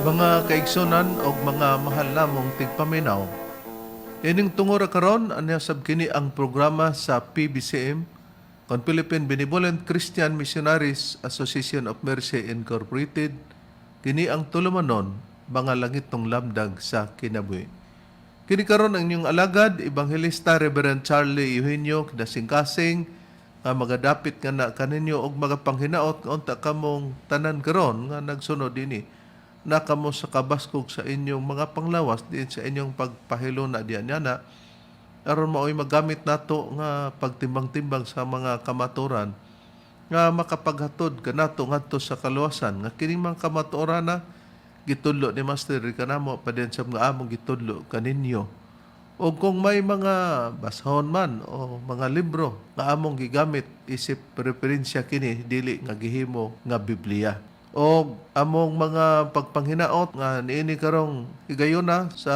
Mga kaigsunan o mga mahal namong tigpaminaw, ining tungora karon anya sab kini ang programa sa PBCM, kon Philippine Benevolent Christian Missionaries Association of Mercy Incorporated, kini ang tulumanon mga langitong lamdag sa kinabuhi. Kini karon ang inyong alagad, Evangelista Reverend Charlie Eugenio Dasingkasing, nga magadapit nga na kaninyo og magapanghinaot nga unta kamong tanan karon nga nagsunod dinhi na kamo sa kabaskog sa inyong mga panglawas diin sa inyong pagpahilo na diyan na aron mao'y magamit nato nga pagtimbang-timbang sa mga kamaturan nga makapaghatod kanato ngadto sa kaluwasan nga kining mga kamaturan na gitudlo ni Master kanamo pa din sa mga among gitudlo kaninyo. O kung may mga basahon man o mga libro nga among gigamit isip referensya kini dili nga gihimo nga Biblia. O among mga pagpanghinaot nga niini karong higayuna sa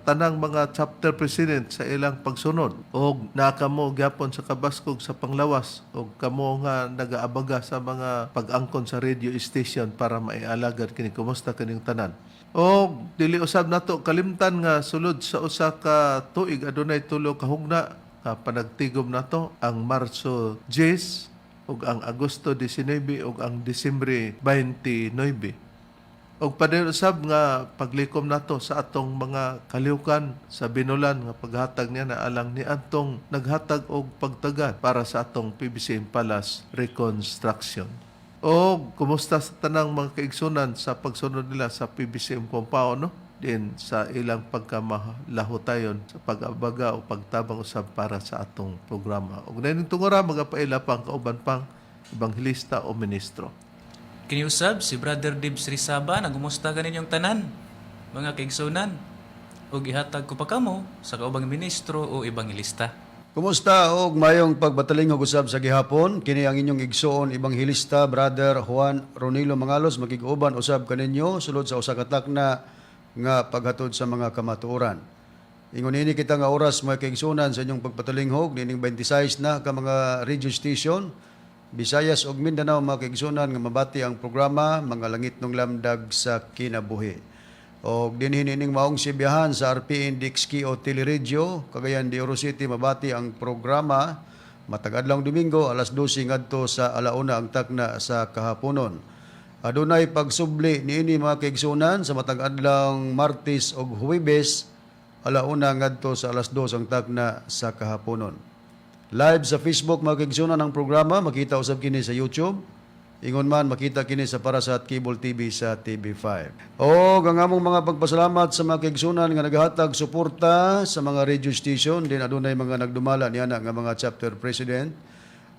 tanang mga chapter president sa ilang pagsunod. O nakamo gyapon sa kabaskog sa panglawas o kamo nga nagaabaga sa mga pag-angkon sa radio station para maialagad kini kumusta kining tanan. O dili usab nato kalimtan nga sulod sa usa ka tuig adunay tulo ka hugna nga panagtigom nato ang Marso 10 ug ang Agosto 19 ug ang Disyembre 29. Og padayong usab nga paglikom nato sa atong mga kalihukan sa binulan nga paghatag niya na alang ni atong naghatag og pagtagad para sa atong PBCM Palace Reconstruction. O kumusta sa tanang mga kaigsunan sa pagsunod nila sa PBCM compound, no? Din sa ilang pagkamalahotayon sa pag-abaga o pagtabang usab para sa atong programa. Og naning tungora magapaila pang kauban pang ebanghelista o ministro. Kiniusab si Brother Dibs Rizaba, nagumusta kaninyong tanan, mga kaigsunan, o gihatag ko pa kamo sa kaubang ministro o ebanghelista. Kumusta og mayong pagbataling og usab sa gihapon? Kini ang inyong igsoon ebanghelista Brother Juan Ronilo Mangalos makig-uban usab kaninyo sulod sa usa ka takna nga paghatod sa mga kamatuoran. Ingon ini kita nga oras mga kaigsunan sa inyong pagpatalinghog nining 26 na ka mga radio station Visayas ug Mindanao mga kaigsunan nga mabati ang programa mga langit ng lamdag sa kinabuhi. Og dinhin ining maong sibiyahan sa RPN DXQ o Teleradio, Cagayan de Oro City, mabati ang programa matag-adlawng Domingo, alas 12 ngadto sa alauna ang takna sa kahaponon. Adunay pagsubli niini mga kaigsunan sa matag-adlawng Martes ug Huwebes, alauna ngadto sa alas 2 ang takna sa kahaponon. Live sa Facebook mga kaigsunan ang programa, makita usab kini sa YouTube. Ingon man makita kini sa Parasat Cable TV sa TV5. O ang among mga pagpasalamat sa mga kaigsunan nga naghatag suporta sa mga radio station din adunay mga nagdumala niana nga mga chapter president.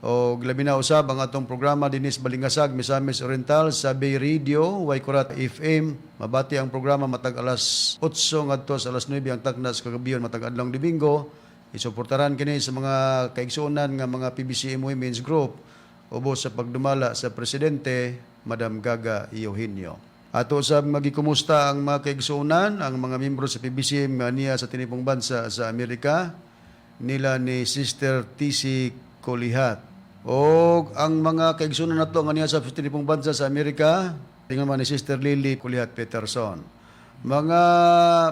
O labi na usab ang atong programa dinis Balingasag, Misamis Oriental sa Bay Radio, Waikurat FM. Mabati ang programa matag alas 8 ngadto sa alas 9 ang takna sa kagabiyon matag adlawng Domingo. Isuportaran kini sa mga kaigsunan nga mga PBCM Women's Group ubos sa pagdumala sa Presidente, Madam Gaga Eugenio. Ato usab magikumusta ang mga kaigsunan, ang mga miyembro sa PBCM nga niya sa tinipong bansa sa Amerika, nila ni Sister TC Kolihat. O ang mga kaigsunan nato nga niya sa tinipong bansa sa Amerika, tingnan man ni Sister Lily Kolihat Peterson. Mga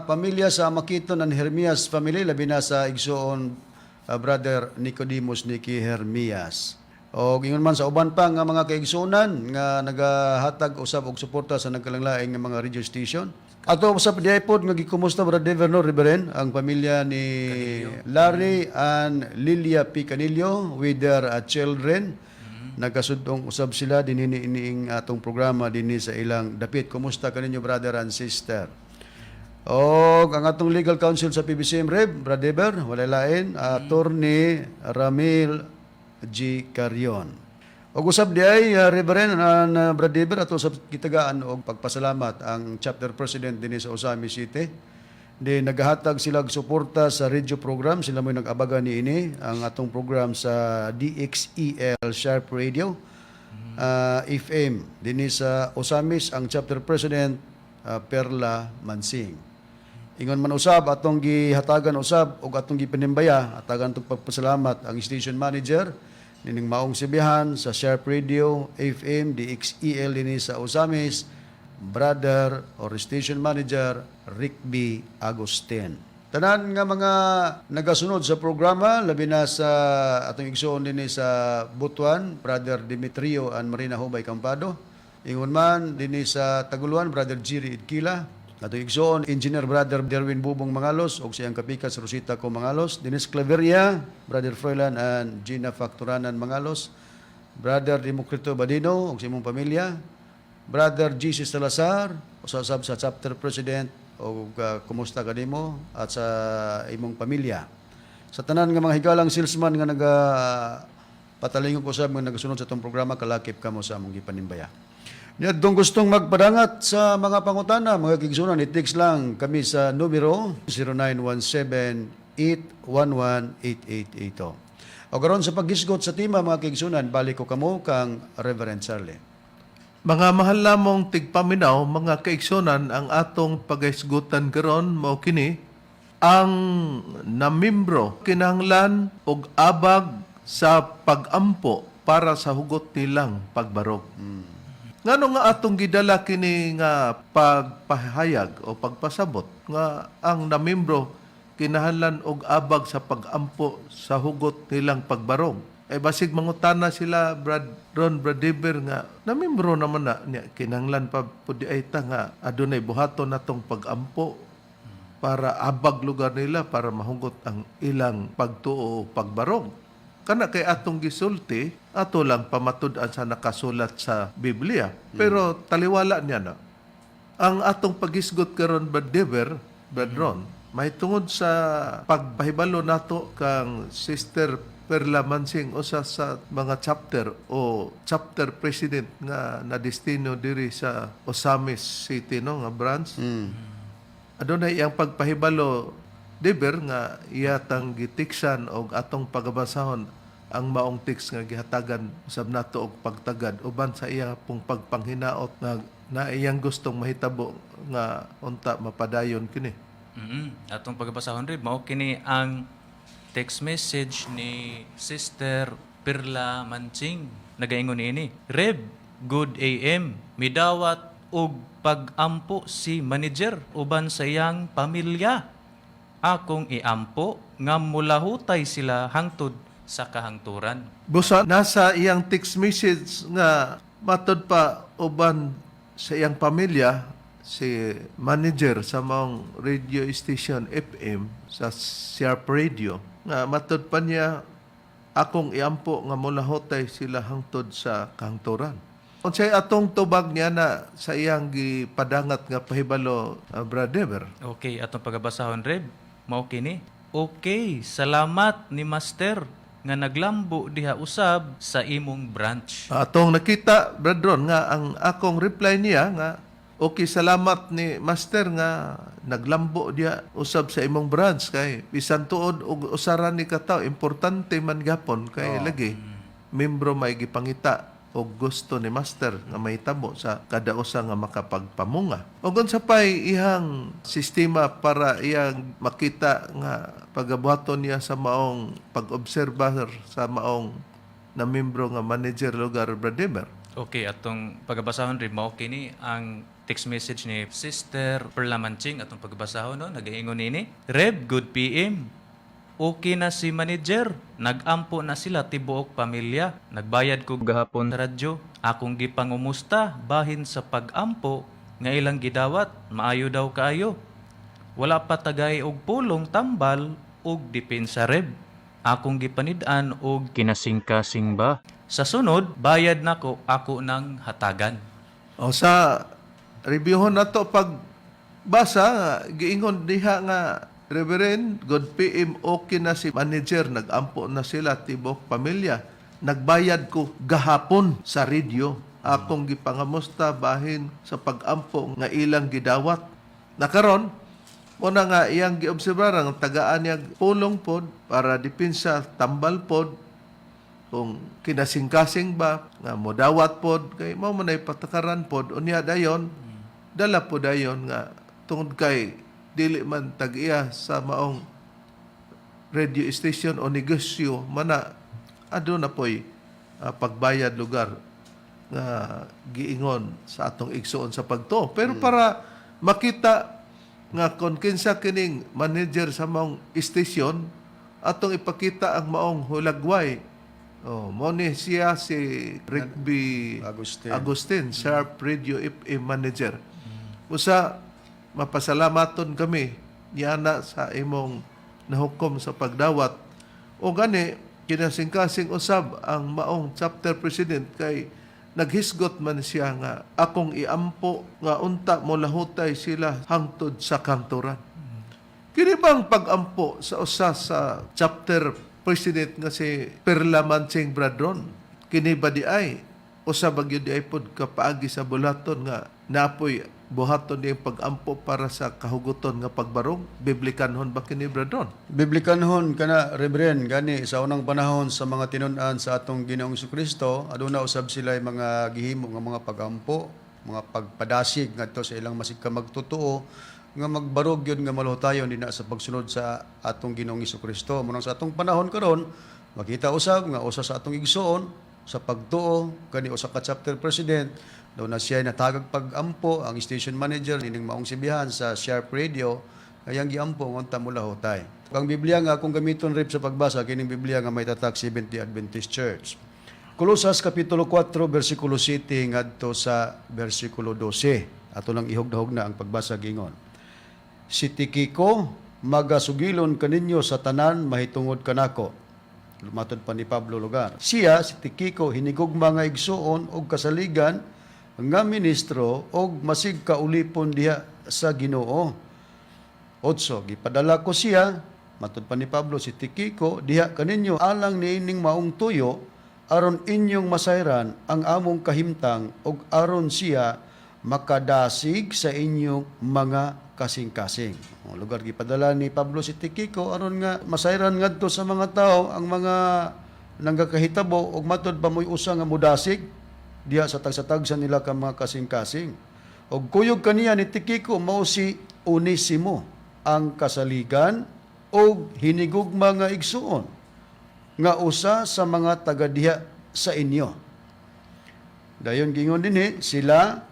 pamilya sa Makiton and Hermias family, labi na sa igsoon Brother Nicodemus Nicky Hermias. O ingon man sa uban pa nga mga kaigsunan nga nagahatag usab og suporta sa nagkalanglaing nga mga radio station. Ato usab diay pod nga gikumusta Brother Deverno Reverend ang pamilya ni Larry and Lilia P. Canillo with their children. Nagkasudtong usab sila dinhi iniing atong programa dinhi sa ilang dapit. Kumusta kaninyo brother and sister? O ang atong legal counsel sa PBCM Rev, Brother Dever, wala lain, Attorney Ramil G. Carion. Og usab di ay Reverend Brother Dever ato sa kitagaan og pagpasalamat ang chapter president dinhi sa Osami City. Di nagahatag sila og suporta sa radio program, sila mo'y nag-abaga niini ang atong program sa DXEL Sharp Radio FM dinhi sa Osamis ang chapter president Perla Mansing. Ingon man usab atong gihatagan usab og atong gipanimbaya hatagan tong pagpasalamat ang station manager nining maong sibihan sa Sharp Radio FM DXEL dinhi sa Osamis Brother or Station Manager Rickby Agustin. Tanan nga mga nagasunod sa programa, labi na sa atong igsoon din sa Butuan, Brother Demetrio and Marina Hubay Campado. Ingon man din sa Taguluan, Brother Jiri Idkila. Atong igsoon, Engineer Brother Derwin Bubong Mangalos o siyang kapikas Rosita Co Mangalos. Dinis Claveria, Brother Froilan and Gina Facturanan Mangalos. Brother Democrito Badino o sa imong pamilya. Brother Jesus Salazar, usasab sa chapter president o kumusta ka nimo at sa imong pamilya. Sa tanan nga mga higalang salesman nga naga patalingog usab nga nagasunod sa itong programa, kalakip kamo sa among gipanimbaya. Niyadtong gustong magpadangat sa mga pangutana, mga kigsunan, i-text lang kami sa numero 0917-811-8882. O karon sa paghisgot sa tema, mga kigsunan, balik ko kamo kang Reverend Charlie. Mga mahal lamong tigpaminaw, mga kaigsonan, ang atong pagaisgutan karon mao kini ang namimbro kinahanglan og abag sa pagampo para sa hugot nilang pagbarog. Ngano nga atong gidala kini nga pagpahayag o pagpasabot nga ang namimbro kinahanglan og abag sa pagampo sa hugot nilang pagbarog. Ay basig mangutana sila Brad Deber nga namimbro naman na niya kinahanglan pa pud ay ta nga adunay buhaton natong pagampo para abag lugar nila para mahugot ang ilang pagtuo o pagbarog. Kana kay atong gisulti ato lang pamatud-an sa nakasulat sa Biblia. Pero taliwala niya na. Ang atong paghisgot karon Brad Deber, Brad Ron, may tungod sa pagpahibalo nato kang Sister Perla Mansing usa sa mga chapter o chapter president nga na destino diri sa Osamis City no nga branch. Adunay iyang pagpahibalo Deber nga iyatang gitiksan og atong pagabasahon ang maong tiks nga gihatagan usab nato og pagtagad uban sa iya pong pagpanghinaot na iyang gustong mahitabo nga unta mapadayon kini. Atong pagbasahon rin, mao kini ang text message ni Sister Perla Mansing. Nagaingon ini, Reb, good AM, midawat og pagampo si manager uban sa iyang pamilya. Akong iampo nga mulahutay sila hangtod sa kahangturan. Busa nasa iyang text message nga matod pa uban sa iyang pamilya si manager sa maong radio station FM sa Sharp Radio nga matod pa niya akong iampo nga mulahutay sila hangtod sa kahangturan. Unsay atong tubag niya na sa iyang gipadangat nga pahibalo, Brad Deber? Okay, atong pagabasahon Reb, mao kini. Okay, salamat ni Master nga naglambo diha usab sa imong branch. Atong nakita, Brad Ron, nga ang akong reply niya nga okay, salamat ni Master nga naglambo diya usab sa imong branch kay bisan tuod og usaran ni kataw importante man gapon kay lagi membro may gipangita og gusto ni Master nga mahitabo sa kada usa nga makapagpamunga. Ug unsa pay ihang sistema para iyang makita nga pagabuhaton niya sa maong pag-obserbar sa maong na membro nga manager lugar Brad Deber? Okay, atong pagabasahon rin mao kini ang text message ni Sister Perla Mansing atong pagbasahon no nagaingon nini, Reb, good PM. Okay na si manager, nagampo na sila tibuok pamilya, nagbayad ko gahapon sa radyo, akong gipangumusta bahin sa pagampo nga ilang gidawat, maayo daw kaayo. Wala pa tagay og pulong tambal og depensa Reb. Akong gipanid-an og kinasing-kasing ba. Sa sunod, bayad nako ako nang hatagan. O sa reviewon nato pag basa giingon diha nga Reverend, good PM, okay na si manager, nagampo na sila tibok pamilya. Nagbayad ko gahapon sa radio. Akong gipangamusta bahin sa pagampo nga ilang gidawat. Nakaron, muna nga iyang giobserbaran ang tagaan niya pulong pod para depensa tambal pod kung kinasing-kasing ba nga modawat pod kay mao man ay patakaran pod unya dayon dala po dayon nga tungod kay dili man tag-iya sa maong radio station o negosyo mana aduna poy pagbayad lugar nga giingon sa atong igsuon sa pagtuo. Pero para makita nga kung kinsa kining manager sa maong istasyon, atong ipakita ang maong hulagway. Mo ni siya si Rigby Agustin, Sharp Radio FM Manager. Usa, mapasalamaton kami niana sa imong nahukom sa pagdawat. O gani, kinasing-kasing usab ang maong chapter president kay naghisgot man siya nga akong iampo nga unta mo lahutay sila hangtod sa kantoran. Kini bang pag-ampo sa usa sa chapter president nga si Perla Mancing Bradron? Kini ba di ay usa bagyo di ay pod kapaagi sa bulaton nga napoy buhaton di pag-ampo para sa kahuguton nga pagbarog? Biblikanhon ba kini Bradron? Biblikanhon kana Reverend gani sa unang panahon sa mga tinun-an sa atong Ginoong Jesucristo aduna usab sila mga gihimo nga mga pagampo, mga pagpadasig ngadto sa ilang masig ka magtotoo nga magbarog yun nga malutayon din sa pagsunod sa atong Ginoong Jesucristo. Munang sa atong panahon karon makita usab nga usa sa atong igsoon sa pagtuo kani usa ka chapter president daw na siya natagag pag-ampo ang station manager nining maong sibihan sa Sharp Radio kayang giampo ngonta mula hotay. Ang Biblia nga akong gamiton rip sa pagbasa kining Biblia nga may tatak Seventh-day Adventist Church. Kolosas kapitulo 4 bersikulo 7 ngadto sa bersikulo 12. Ato lang ihugdahog na ang pagbasa gingon. Si Tikiko magasugilon kaninyo sa tanan mahitungod kanako. Lumatod pa ni Pablo lugar. Siya si Tikiko hinigugma nga igsuon og kasaligan nga ministro og masig kaulipon diha sa Ginoo. 8. Gipadala ko siya, matud pa ni Pablo si Tikiko, diha kaninyo alang niining maong tuyo aron inyong masayran ang among kahimtang og aron siya makadasig sa inyong mga kasing-kasing. Lugar gipadala ni Pablo si Tikiko aron nga masayran ngadto sa mga tao ang mga nanggakahitabo og matud pa moy usa nga mudasig diha sa tagsatagsa nila ka mga kasing-kasing. Og kuyog kaniya ni Tikiko mao si Onesimo ang kasaligan og hinigugma nga igsuon nga usa sa mga taga-diha sa inyo. Dayon gingon dinhi sila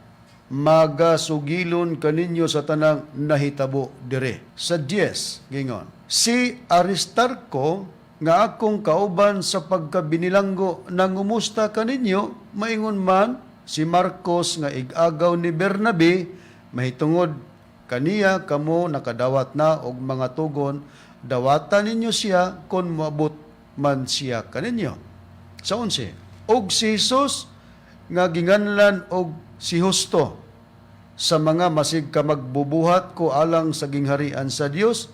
magasugilon kaninyo sa tanang nahitabo dire. Sa 10 gingon si Aristarco nga akong kauban sa pagkabinilanggo nangumusta kaninyo, maingon man si Marcos nga igagaw ni Bernabe, mahitungod kaniya kamo nakadawat na og mga tugon, dawatan ninyo siya kon moabot man siya kaninyo. Sa 11, og si Jesus nga ginganlan og si Justo sa mga masig ka magbubuhat ko alang sa gingharian sa Dios,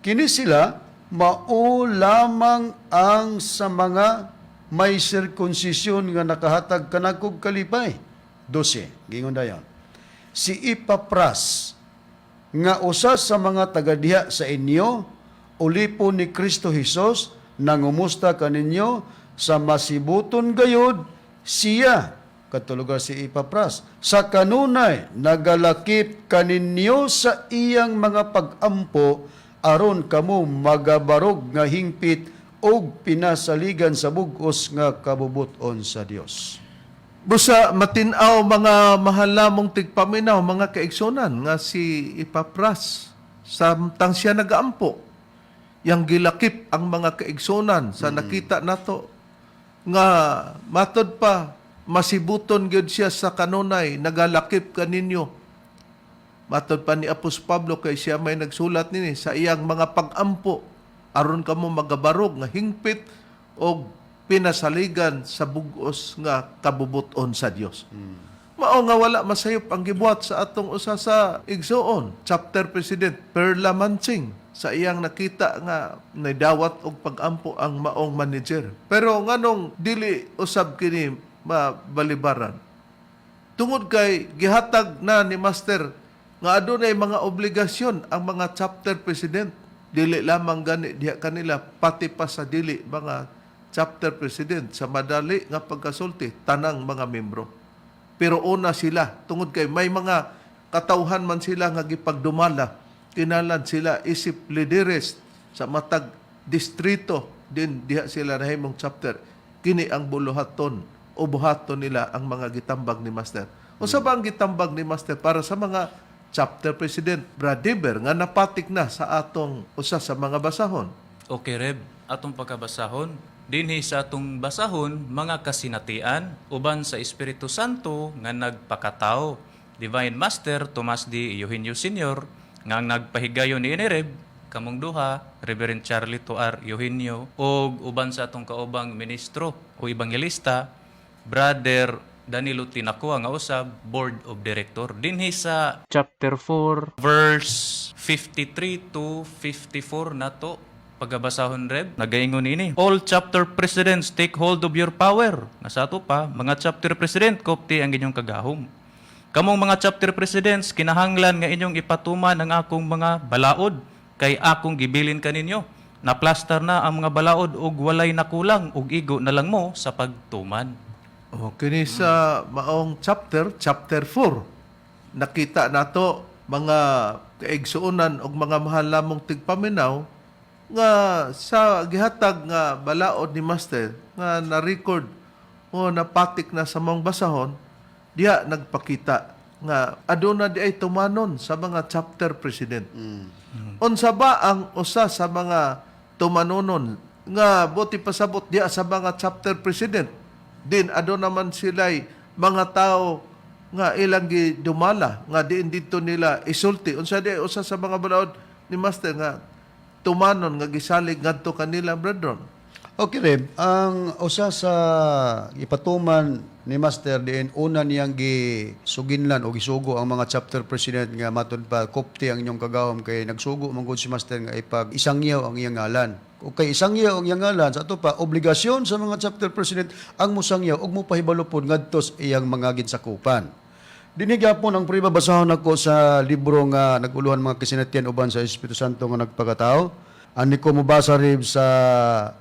kini sila mao lamang ang sa mga may sirkunsisyon nga nakahatag kanakog kalipay. 12, gingon dayon. Si Epapras nga usa sa mga tagadiha sa inyo, ulipo ni Kristo Jesus, nangumusta kaninyo sa masibuton gayod siya. Katulugar si Epapras. Sa kanunay, nagalakip kaninyo sa iyang mga pag-ampo aron kamo magabarog nga hingpit og pinasaligan sa bug-os nga kabubuton sa Dios. Busa matinaw mga mahal namong tigpaminaw, mga kaigsunan nga si Epapras samtang siya nagaampo. Yang gilakip ang mga kaigsunan sa nakita nato nga matod pa masibuton gyud siya sa kanunay nagalakip kaninyo. Matod pa ni Apos Pablo kay siya may nagsulat nini sa iyang mga pag-ampo aron kamo magabarog nga hingpit og pinasaligan sa bug-os nga kabubuton sa Dios. Mao nga wala masayop ang gibuhat sa atong usa sa igsuon, chapter president Perla Mancing sa iyang nakita nga naidawat og pag-ampo ang maong manager. Pero nganong dili usab kini mabalibaran. Tungod kay gihatag na ni Master nga adunay mga obligasyon ang mga chapter president. Dili lamang gani diha kanila, pati pa sa dili mga chapter president sa madali nga pagkasulti tanang mga membro. Pero una sila, tungod kay may mga katawhan man sila nga gipagdumala, kinalan sila isip lideres sa matag distrito din diha sila nahimong chapter. Kini ang buluhaton ubuhaton nila ang mga gitambag ni Master. Unsa ba ang gitambag ni Master para sa mga chapter president Brad Deber nga napatik na sa atong usa sa mga basahon? Okay, Reb, atong pagkabasahon, dinhi sa atong basahon, mga kasinatian, uban sa Espiritu Santo nga nagpakatao. Divine Master Tomas D. Eugenio Sr. nga ang nagpahigayon ni Reb, kamong duha, Reverend Charlie Toar Eugenio, o uban sa atong kaubang ministro o ebangelista, Brother Danilo Tinacua nga usab, Board of Director. Dinhi sa chapter 4, verse 53 to 54 nato pagabasahon, Reb, nagaingon ini. All chapter presidents take hold of your power. Nasa ato pa, mga chapter president, kopti ang inyong kagahom. Kamong mga chapter presidents, kinahanglan nga inyong ipatuman ang akong mga balaod, kay akong gibilin kaninyo. Naplastar na ang mga balaod ug walay nakulang ug igo na lang mo sa pagtuman. Kini sa maong chapter 4, nakita nato mga kaigsuonan og mga mahal lamong tigpaminaw nga sa gihatag nga balaod ni Master nga na-record o napatik na sa mong basahon, diha nagpakita nga aduna di ay tumanon sa mga chapter president. Unsa ba ang usa sa mga tumanonon nga buti pasabot diha sa mga chapter president? Din ado naman sila'y mga tao nga ilang gidumala nga diin dito nila isulti. Unsa di usa sa mga balaod ni Master nga tumanon nga gisalig ngadto kanila, brethren? Okay, Reb. Ang usa sa ipatuman ni Master diin una niyang gisuginlan o gisugo ang mga chapter president nga matud pa kopti ang inyong kagawom kay nagsugo man gud si Master nga ipag isangyaw ang iyang ngalan. O kay isangyaw ang iyang ngalan sa ato pa obligasyon sa mga chapter president ang musangyaw ug mopahibalo pod ngadto sa iyang mga ginsakupan. Dinhi gyapon ang pribabasahon ako sa libro nga naguluhan mga kasinatian uban sa Espiritu Santo nga nagpakatao. Ani ko mabasa rib sa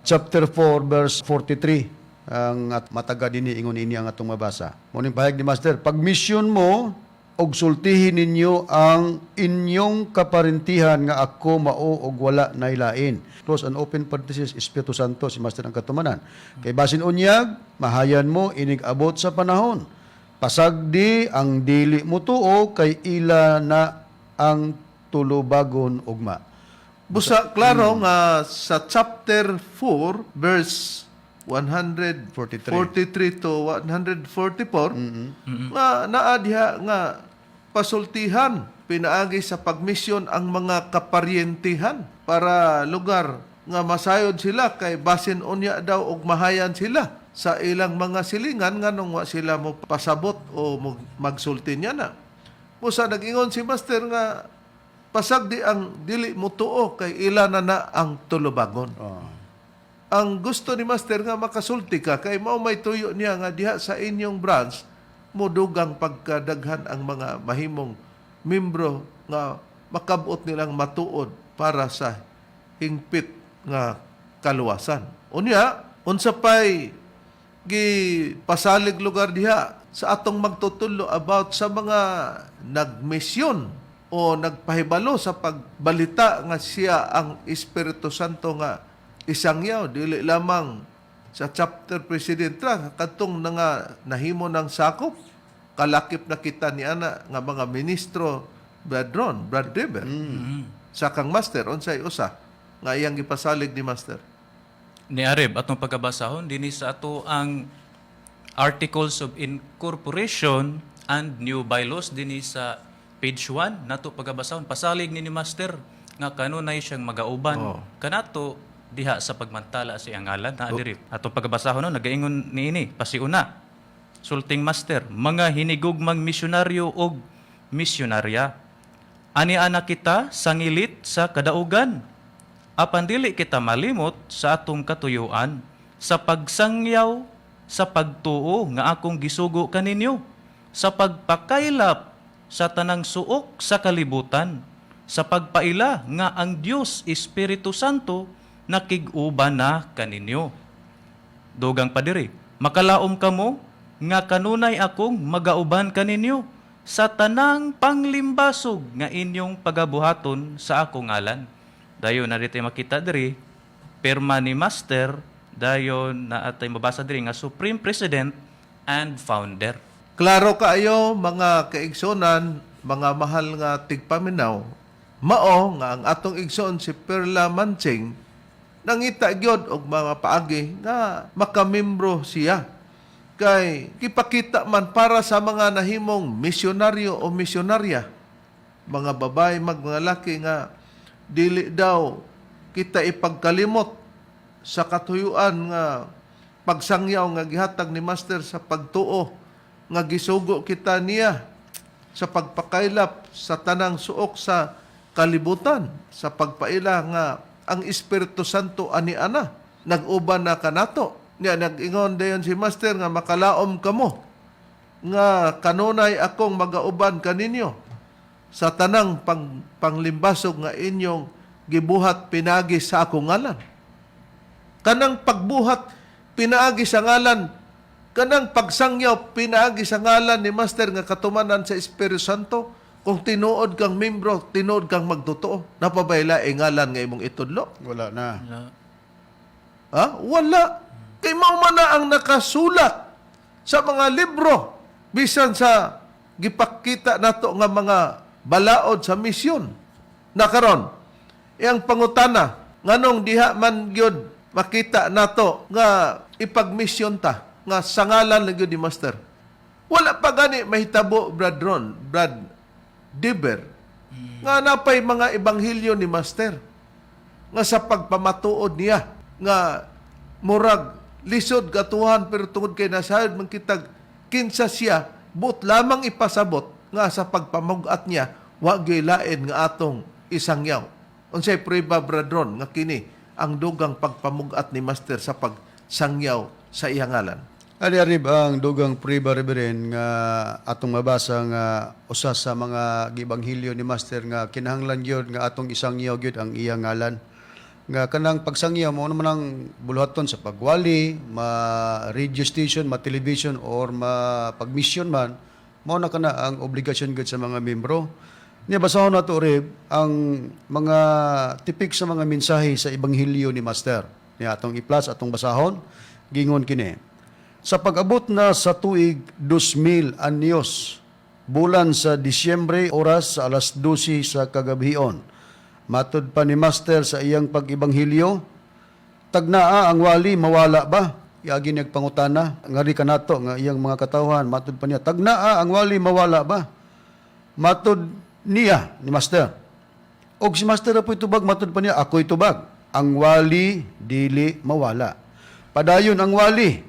chapter 4 verse 43 ang at mataga dinhi ingon ini ang atong mabasa. Muning pahayag ni Master, pag mission mo og sultihin ninyo ang inyong kaparintihan nga ako mao og wala nailain. Close and open parenthesis, Espiritu Santo si Master ang katumanan. Kay basin unyag, mahayan mo inig abot sa panahon. Pasagdi ang dili mo tuo kay ila na ang tulubagon ugma. Busa klaro nga sa chapter 4 verse 143 to 144 nga naa diha nga pasultihan pinaagi sa pagmisyon ang mga kaparyentihan para lugar nga masayod sila kay basin unya daw og mahayan sila sa ilang mga silingan nganong wa sila mo pasabot o magsulti niya na. Busa nag-ingon si Master nga pasagdi ang dili mo tuo kay ila na ang tulubagon. Ang gusto ni Master nga makasulti ka kay mao may tuyo niya nga diha sa inyong branch mudugang pagkadaghan ang mga mahimong membro nga makabot nilang matuod para sa hingpit nga kaluwasan. Unya, unsa pay gipasalig lugar diha sa atong magtutulo about sa mga nagmisyon o nagpahibalo sa pagbalita nga siya ang Espiritu Santo nga isangyaw dili lamang sa chapter president ra kadtong nga nahimo ng sakop kalakip na kita ni ana nga mga ministro Brad Deber sa kang Master unsay usa nga iyang gipasalig ni Master Ni Areb, atong pagkabasahon, dinhi sa ato ang Articles of Incorporation and New Bylaws dinhi sa page 1 nato pagkabasahon. Pasalig ni Master nga kanunay siyang magauban. Kanato diha sa pagmantala sa iyang ngalan na diri. Atong pagkabasahon no, nagaingon niini pasiuna. Sulting Master, mga hinigugmang misyonaryo og misyonarya. Ani ana kita sangilit sa kadaugan. Apan dili kita malimot sa atong katuyuan sa pagsangyaw sa pagtuo nga akong gisugo kaninyo sa pagpakaylap sa tanang suok sa kalibutan sa pagpaila nga ang Dios Espiritu Santo nakig-uban na kaninyo. Dugang pa diri, makalaom kamo nga kanunay akong magauban kaninyo sa tanang panglimbasog nga inyong pagabuhaton sa akong ngalan. Dayon na dito makita diri, perma ni Master, dayon na atay mabasa diri nga Supreme President and founder. Klaro kaayo mga kaigsonan, mga mahal nga tigpaminaw, mao nga ang atong igsoon si Perla Manching nangita gyud og mga paagi nga makamembro siya. Kay kipakita man para sa mga nahimong misyonaryo o misyonarya, mga babae mga laki nga dili daw kita ipagkalimot sa katuyuan nga pagsangyaw nga gihatag ni Master sa pagtuo nga gisugo kita niya sa pagpakailap sa tanang suok sa kalibutan, sa pagpaila nga ang Espiritu Santo ani ana nag-uban na kanato. Niya nag-ingon dayon si Master nga makalaom kamo nga kanunay akong magauban kaninyo sa tanang panglimbasog nga inyong gibuhat pinagi sa akong ngalan. Kanang pagbuhat pinaagi sa ngalan, kanang pagsangyaw pinaagi sa ngalan ni Master nga katumanan sa Espiritu Santo, kung tinuod kang membro, tinuod kang magtotoo, napabayla ngalan nga imong itudlo? Wala na. Ha? Wala. Kay mao man na ang nakasulat sa mga libro bisan sa gipakita nato nga mga balaod sa misyon. Nakaron, iyang pangutana, nganong diha man gyud makita nato nga ipagmisyon ta nga sangalan lang gyud ni Master. Wala pa gani mahitabo Brad Diber nga napay mga ebanghelyo ni Master nga sa pagpamatuod niya nga murag lisod katuhan pero tungod kay nasayod man kitag kinsa siya but lamang ipasabot nga sa pagpamugat niya wa gyud lain nga atong isangyaw. Unsay prueba bradron nga kini ang dugang pagpamugat ni Master sa pagsangyaw sa iyang ngalan. Ari-arib ang dugang priba Reverend nga atong mabasa nga usa sa mga gibanghilyo ni Master nga kinahanglan gyud nga atong isangyaw gyud ang iyang ngalan. Nga kanang pagsangyaw mo naman ang buluhaton sa pagwali, ma-radio station, ma-television or ma-pagmission man, mao na kana ang obligasyon gyud sa mga membro. Niya basahon nato Rib ang mga tipik sa mga mensahe sa ebanghelyo ni Master. Niya atong i-plus atong basahon gingon kini. Sa pag-abot na sa tuig 2000 anyos, bulan sa Disyembre, oras sa alas 12 sa kagabion, matud pa ni Master sa iyang pag-ibanghilyo, tagnaa ang wali mawala ba? Iagi nagpangutana, ngari kanato nga iyang mga katawhan, matud pa niya, tagnaa ang wali mawala ba? Matud niya ni Master. Og si Master na po itubag, matud pa niya, ako itubag. Ang wali dili mawala. Padayon ang wali,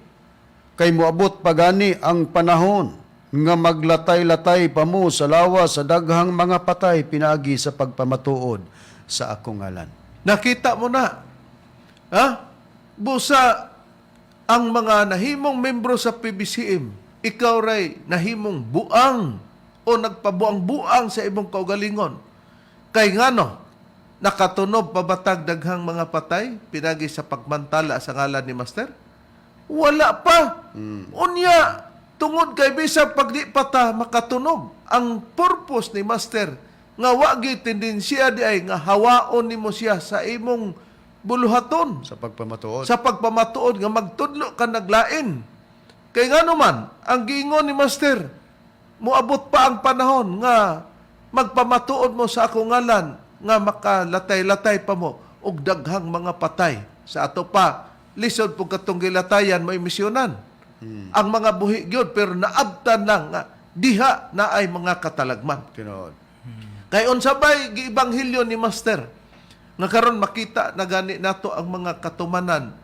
kay moabot pagani ang panahon nga maglatay-latay pa mo sa lawas sa daghang mga patay pinagi sa pagpamatuod sa akong ngalan. Nakita mo na. Ha? Busa ang mga nahimong membro sa PBCM, ikaw ray nahimong buang o nagpabuang-buang sa imong kaugalingon. Kay ngano, nakatunob pabatag daghang mga patay pinagi sa pagmantala sa ngalan ni Master? Wala pa. Unya, tungod kay bisag pagdi pata makatunog ang purpose ni Master nga wa gyud tendensiya di ay nga hawaon nimo siya sa imong buluhaton Sa pagpamatuod. sa pagpamatuod nga magtudlo ka naglain. Kay ngano man ang giingon ni Master, moabot pa ang panahon nga magpamatuod mo sa akong ngalan nga makalatay-latay pa mo og daghang mga patay sa ato pa lisod pug katong gilatayan may misyonan. Ang mga buhi gyud pero naabtan lang nga diha na ay mga katalagman. Tinuod. Kay unsabay giibanghilyo ni Master nga karon makita na gani nato ang mga katumanan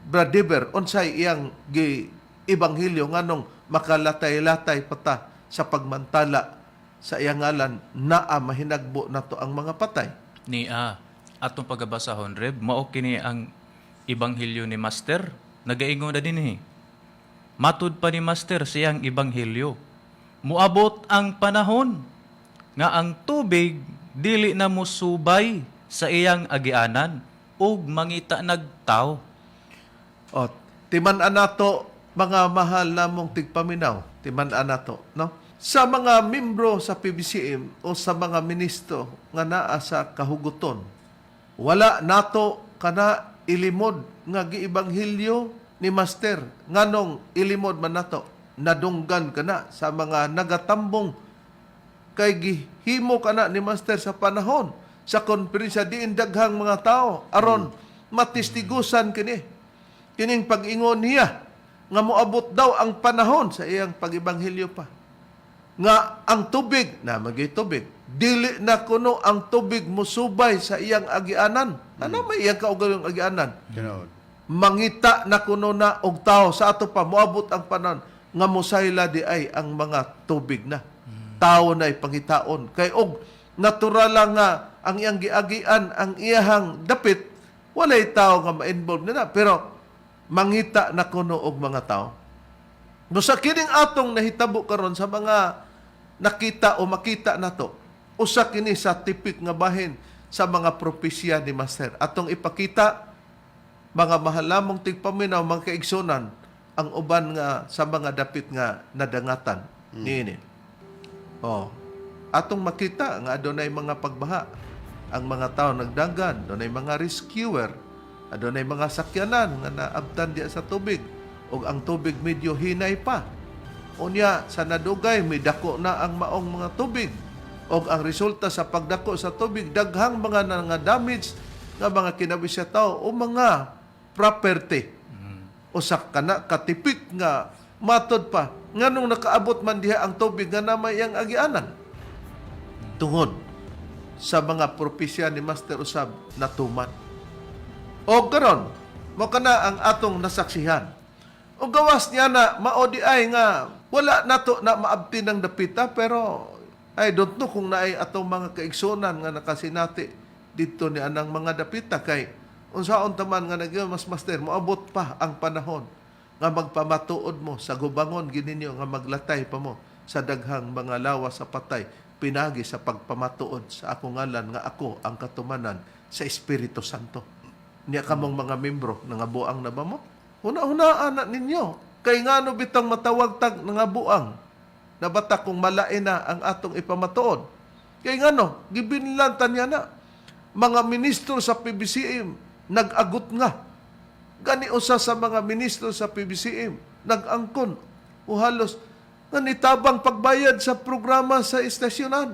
Brad Diber unsay iyang giibanghilyo nganong makalatay-latay pata sa pagmantala sa iyang ngalan naa mahinagbo nato ang mga patay. Ni atong pagabasahon Reb, mao kini ang ebanghelyo ni Master. Nagaingon na din matud pa ni Master siyang ebanghelyo. Muabot ang panahon nga ang tubig dili na musubay sa iyang agianan ug mangita nagtaw. O, timan-an nato mga mahal namong tigpaminaw, timan-an nato, no? Sa mga membro sa PBCM o sa mga ministro nga naa sa kahuguton, wala nato kana ilimod nga giibanghilyo ni Master nganong ilimod man nato nadunggan kana sa mga nagatambong kay gihimo kana ni Master sa panahon sa konferensya diin daghang mga tao aron matistigusan kining pag-ingon niya nga moabot daw ang panahon sa iyang pag-ebanghelyo pa nga ang tubig na magitubig dili na kuno ang tubig musubay sa iyang agianan ano may iyang kaugalong agianan Tinuod. mangita na kuno na og tao sa ato pa moabot ang panahon nga mosayla di ay ang mga tubig na tao na ipangitaon kay og natural lang nga ang iyang giagian ang iyahang dapit walay tao nga ma-involve na pero mangita na kuno og mga tao no sa kining atong nahitabo karon sa mga nakita o makita nato usa kini sa tipik nga bahin sa mga propesya ni Master atong ipakita mga mahalamong tigpaminaw, mga kaigsunan, ang uban nga sa mga dapit nga nadangatan niini. Oh, atong makita nga adunay mga pagbaha. Ang mga tao nagdanggan, adunay mga rescuer, adunay mga sakyanan nga naabtan diya sa tubig ug ang tubig medyo hinay pa. Unya sa nadugay may dako na ang maong mga tubig ug ang resulta sa pagdako sa tubig daghang mga nga damage nga mga kinabisya tao o mga property. Usak kana katipik nga matod pa nganong nakaabot man diha ang tubig nga namay ang agianan. Tungod sa mga propesya ni Master usab natuman. O karon mo kana ang atong nasaksihan. O gawas niya na mao di ay nga wala nato na maabti ng dapita pero I don't know kung naay atong mga kaigsunan nga nakasinati dito ni anang mga dapita kay unsaon taman nga nagyo mas Master moabot pa ang panahon nga magpamatuod mo sa gubangon gininyo nga maglatay pa mo sa daghang mga lawas sa patay pinagi sa pagpamatuod sa akong ngalan nga ako ang katumanan sa Espiritu Santo. Niya kamong mga membro nga buang na ba mo? Huna-hunaan na ninyo. Kay ngano bitang matawag tag nga buang na bata kung malain na ang atong ipamatuod. Kay ngano, gibinlantan niya na mga ministro sa PBCM nag-agot nga. Gani usa sa mga ministro sa PBCM nag-angkon o halos nga nitabang pagbayad sa programa sa estasyonan.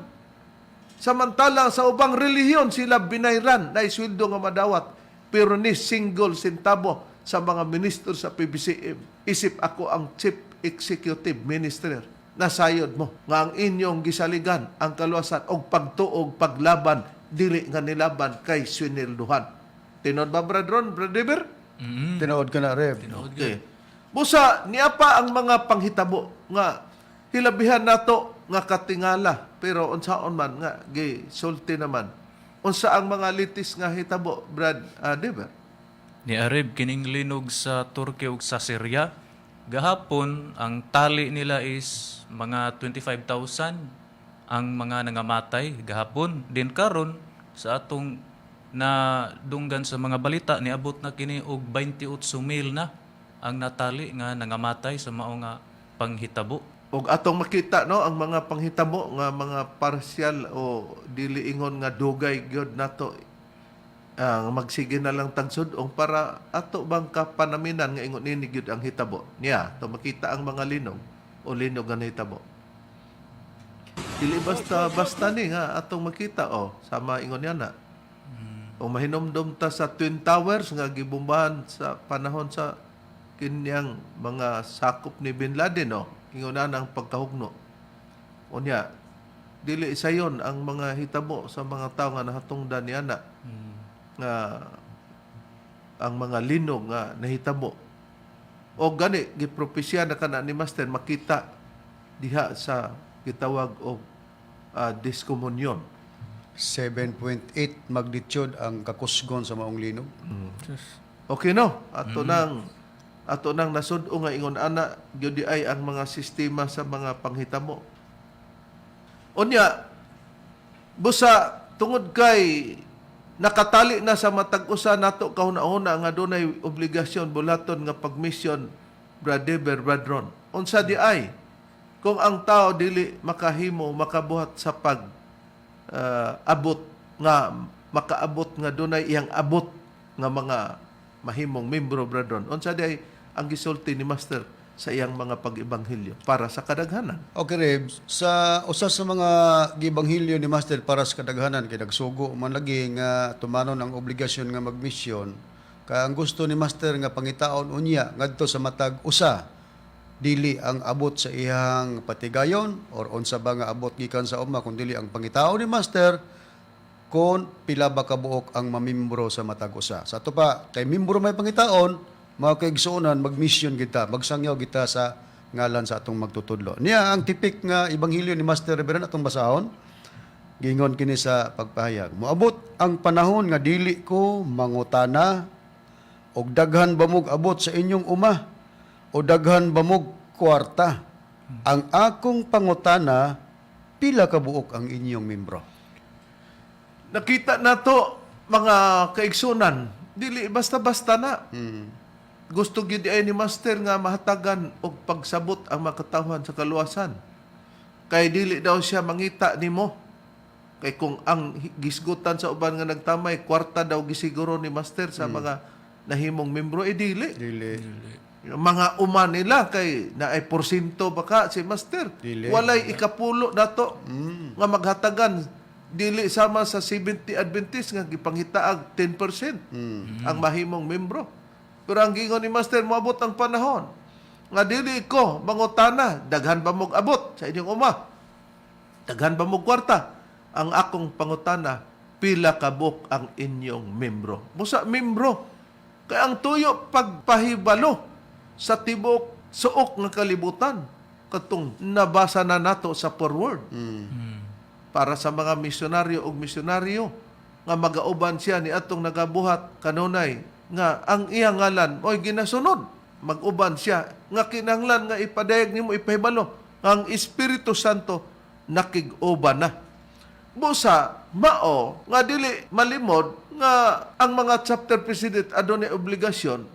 Samantala sa ubang relihiyon sila binayran na isweldo nga madawat pero ni single centavo sa mga ministro sa PBCM. Isip ako ang chief executive minister nasayod mo nga ang inyong gisaligan ang kaluwasan og pagtuog paglaban dili nga nilaban kay swinilduhan. Tinod ba, Bradron? Bradiber? Tinuod ka na, Rev. Okay. Busa, niya pa ang mga panghitabo nga hilabihan nato nga katingala. Pero unsaon man nga, sulti naman. Unsa ang mga litis nga hitabo, Brad Diber? Ni Arib kining linog sa Turkey ug sa Syria. Gahapon ang tali nila is mga 25,000 ang mga nangamatay gahapon. Din karon sa atong na dunggan sa mga balita niabot na kini og 28,000 na ang natali nga nangamatay sa mao nga panghitabo. Og atong makita no ang mga panghitabo nga mga partial o dili ingon nga dugay gyud nato ang magsige na lang tagsud ong para ato bang kapanaminan nga ingon ini gyud ang hitabo niya to makita ang mga linog o linog nga hitabo. Dili basta ni nga atong makita sama ingon niya na. O mahinomdom ta sa Twin Towers nga gibombahan sa panahon sa kinyang mga sakop ni Bin Laden inguna ng pagkahugno. Unya dili sayon ang mga hitabo sa mga tao nga nahatungdan niya na nga ang mga linog nga nahitabo. O gani gipropesya na kana ni Master makita diha sa gitawag og diskomunyon. 7.8 magnitude ang kakusgon sa maong linog. Okay no, ato nang nasud-o nga ingon ana gyud ay ang mga sistema sa mga panghitabo. Unya busa tungod kay nakatali na sa matag usa nato kahuna-huna nga dunay obligasyon bulaton nga pagmission Bradiber Bradron. Unsa di ay kung ang tao dili makahimo makabuhat sa abot nga makaabot nga dunay iyang abot nga mga mahimong membro Bradron. Unsa di ay ang gisulti ni Master sa iyang mga pag-ibanghilyo para sa kadaghanan. Okay, Reb. Sa usa sa mga gibanghilyo ni Master para sa kadaghanan kay nagsugo man lagi nga tumanon ang obligasyon nga magmisyon. Kaya ang gusto ni Master nga pangitaon unya ngadto sa matag usa dili ang abot sa iyang patigayon or unsa ba nga abot gikan sa uma kun dili ang pangitaon ni Master kung pila ba kabuok ang mamembro sa matag usa. Sa ato pa kay membro may pangitaon mga kaigsuonan, mag-mission kita, magsangyaw kita sa ngalan sa atong magtutudlo. Niya, ang tipik nga ibanghilyo ni Master Reverend atong basahon, gingon kini sa pagpahayag. Moabot ang panahon nga dili ko mangutana, og daghan ba mog abot sa inyong uma, o daghan ba mog kwarta. Ang akong pangutana, pila kabuok ang inyong membro. Nakita nato mga kaigsunan, dili basta-basta na. Gusto gyud ay ni Master nga mahatagan og pagsabot ang makatawhan sa kaluwasan. Kay dili daw siya mangita nimo. Kay kung ang gisgutan sa uban nga nagtamay, kwarta daw gisiguro ni Master sa mga nahimong membro, dili. Yung mga uma nila kay naay porsyento baka si Master. Dili. Walay ikapulo nato nga maghatagan dili sama sa 70 Adventist nga gipanghitaag 10% ang mahimong membro. Pero ang gingon ni Master, moabot ang panahon nga dili ko mangutana, daghan ba mog abot sa inyong uma? Daghan ba mog kwarta? Ang akong pangutana, pila kabuk ang inyong membro. Busa membro. Kaya ang tuyo pagpahibalo sa tibok suok nga kalibutan katong nabasa na nato sa forward. Para sa mga misyonaryo o misyonaryo nga magauban siya ni atong nagabuhat kanunay nga ang iyang ngalan oy ginasunod, mag-uban siya nga kinahanglan nga ipadayag nimo ipahibalo ang Espiritu Santo nakig-uban na. Busa mao nga dili malimod nga ang mga chapter president adunay obligasyon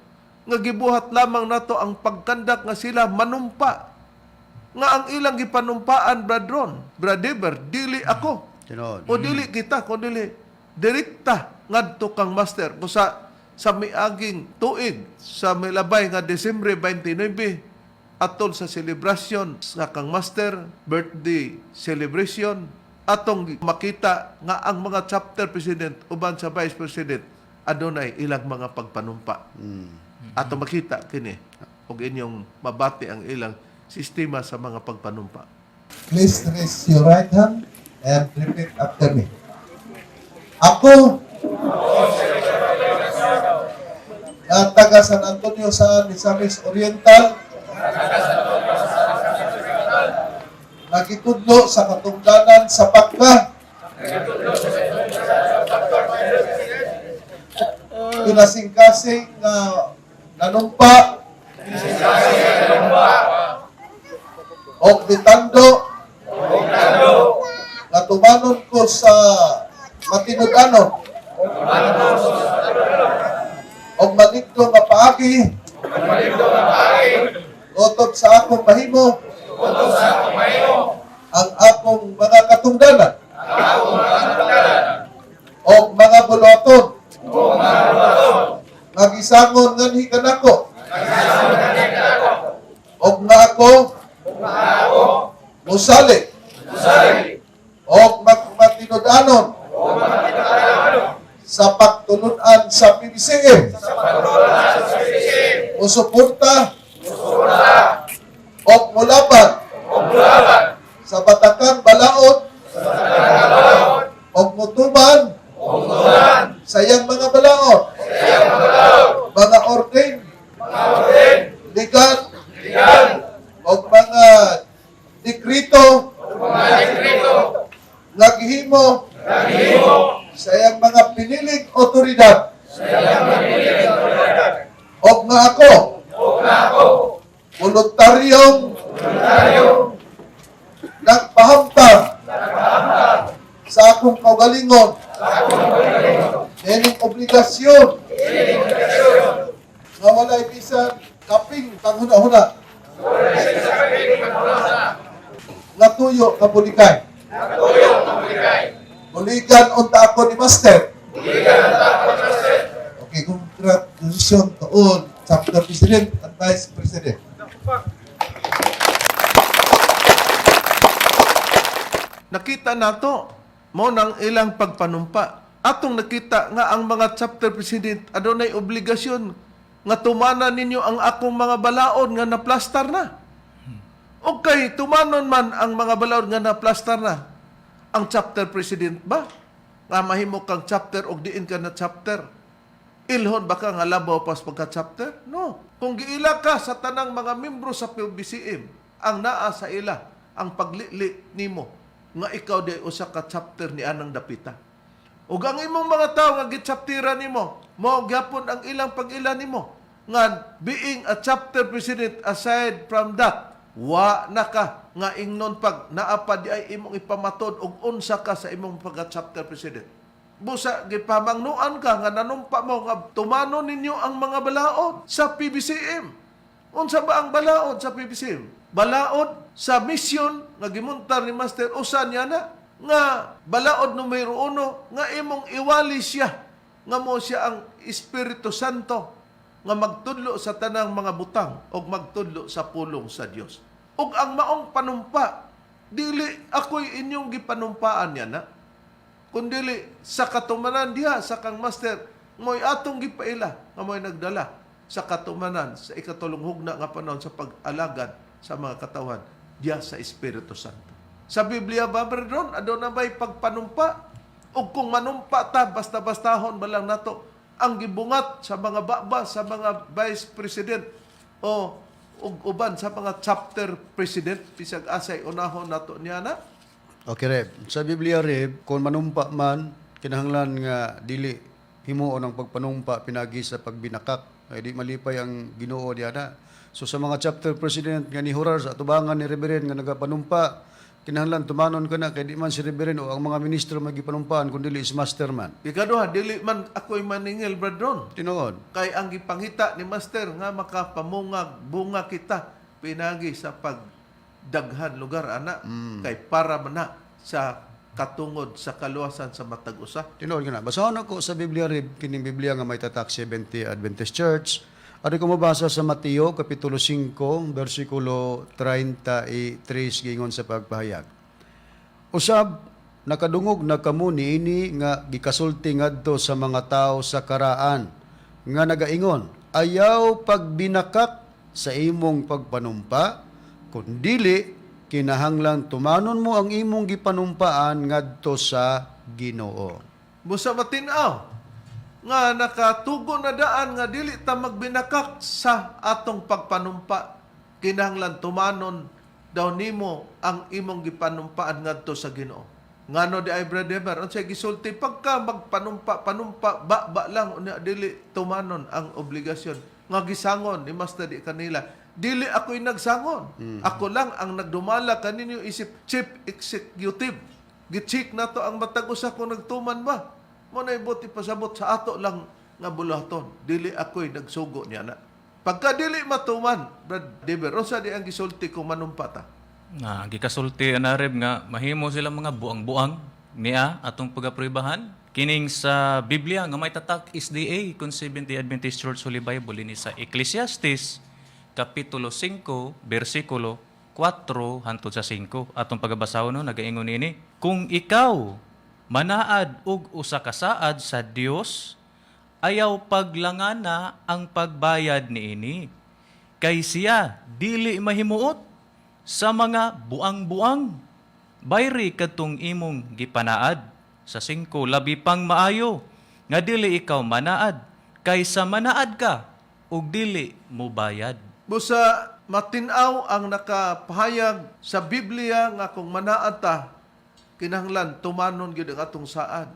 nga gibuhat lamang nato ang pagkandak nga sila manumpa nga ang ilang gipanumpaan bradron, bradeber, dili ako Tinuod. o dili kita kundi direkta ngadto kang Master busa sa miaging tuig sa milabay nga Desyembre 29 atol sa selebrasyon sa kang Master birthday celebration atong makita nga ang mga chapter president uban sa vice president adunay ilang mga pagpanumpa. Atong makita kini ug inyong mabati ang ilang sistema sa mga pagpanumpa. Please raise your right hand and repeat after me. Ako, na taga San Antonio sa Misamis Oriental, nagitudlo sa katungdanan sa PACTA, pinasingkasing nanumpa, o ditando, na tumanon ko sa matinud-ano, o maligdo nga paagi, utot sa akong mahimo, ang akong mga katungdanan, o mga buluaton, magisangon nganhi kanako, o nga ako, musali, o matinud-anon, sa pagtulunan sa PBCM, musuporta, o mulaban, sa batakang balaod, o mutuman, sa iyang mga balaod, mga ordain, ligan, o mga dikrito, naghimo, sa iyang mga piniling otoridad, o nga ako, voluntaryong nagpahamtang sa akong kaugalingon, dining obligasyon, nga walay bisan kaping panghuna-huna, nga tuyo kabulikay. Buligan unta ako ni Master. Okay, congratulations tuon chapter president at Vice President. Nakita nato mo nang ilang pagpanumpa. Atong nakita nga ang mga chapter president adunay obligasyon nga tumanan ninyo ang akong mga balaod nga naplastar na. O kay tumanon man ang mga balaod nga naplastar na. Ang chapter president ba? Nga mahimo kang chapter o diin ka na chapter. Ilhon ba ka nga labaw pas pagka-chapter? No. Kung giila ka sa tanang mga membro sa PBCM, ang naa sa ila, ang paglili nimo, nga ikaw di usa ka chapter ni anang dapita. Ug ang imong mga tao nga gitsaptira nimo, mao gyapon ang ilang pag-ila nimo. Nga being a chapter president aside from that, wa na ka nga ingnon pag naapa di ay imong ipamatod og unsa ka sa imong pagka-chapter president. Busa gipamangnuan ka nga nanumpa mo nga tumano ninyo ang mga balaod sa PBCM. Unsa ba ang balaod sa PBCM? Balaod sa mission nga gimuntar ni Master usa niya na nga balaod numero 1 nga imong iwali siya nga mo siya ang Espiritu Santo nga magtudlo sa tanang mga butang o magtudlo sa pulong sa Dios. Ug ang maong panumpa dili ako'y inyong gipanumpaan niya na kundili sa katumanan diha sa kang master mo'y atong gipaila nga mo'y nagdala sa katumanan sa ikatulong hugna nga panahon sa pag-alagad sa mga katawan diha sa Espiritu Santo. Sa Biblia ba, brethren, aduna ba'y pagpanumpa? O kung manumpa ta, basta-bastahon ba lang nato ang gibungat sa mga baba, sa mga vice president o uban sa mga chapter president, bisag asay unahon nato niya na? Okay, Reb. Sa Biblia, Reb, kung manumpa man, kinahanglan nga dili himuon ang pagpanumpa pinagi sa pagbinakak. Ay di malipay ang Ginoo diha na. So sa mga chapter president nga ni Hurar sa atubangan ni Reverend nga nagapanumpa, kinahanglan tumanon ka na kay di man si Reverend o ang mga ministro magipanumpaan kun dili is master man. Ikaduha, dili man ako'y maningil, brethren. Tinuod. Kay ang gipangita ni Master nga makapamungag bunga kita pinagi sa pagdaghan lugar ana kay para man na sa katungod sa kaluwasan sa matag usa. Tinuod ka na. Basahon ako sa Biblia, Reb, kining Biblia nga may tatak 70 Adventist Church. Ari ko mabasa sa Mateo, Kapitulo 5, versikulo 33, gingon sa pagpahayag. Usab, nakadungog na kamo niini nga gikasulti ngadto sa mga tao sa karaan, nga nagaingon, ayaw pagbinakak sa imong pagpanumpa, kundili kinahanglan tumanon mo ang imong gipanumpaan ngadto sa Ginoo. Busa matinaw nga nakatugo na daan nga dili ta magbinakak sa atong pagpanumpa. Kinahanglan tumanon daw nimo ang imong gipanumpaan ngadto sa Ginoo. Ngano di ay brother, unsay gisulti pagka panumpa ba lang unya dili tumanon ang obligasyon nga gisangon ni Master di kanila. Dili ako'y nagsangon. Ako lang ang nagdumala kaninyo isip chief executive. Gi-check na to ang matag usa kung nagtuman ba. Mo na ibuti pasabot sa ato lang nga bulaton. Dili ako'y nagsugo niya na. Pagka dili matuman, Brad Deber, unsa di ang gisulti kung manumpa ta? Nga, gikasulti na Reb nga mahimo sila mga buang-buang niya atong pagapribahan. Kining sa Biblia nga may tatak SDA kung Seventh-day Adventist Church Holy Bible ini sa Ecclesiastes Kapitulo 5, versikulo 4 hangtod sa 5. Atong pagabasahon no nagaingon ini, kung ikaw manaad og usa ka saad sa Dios, ayaw paglangana ang pagbayad niini. Kay siya dili mahimuot sa mga buang-buang. Bayri kadtong imong gipanaad sa 5 labi pang maayo nga dili ikaw manaad kaysa manaad ka ug dili mo bayad. Busa matinaw ang nakapahayag sa Biblia nga kung manaad ta, kinahanglan tumanon gyud ang atong saad.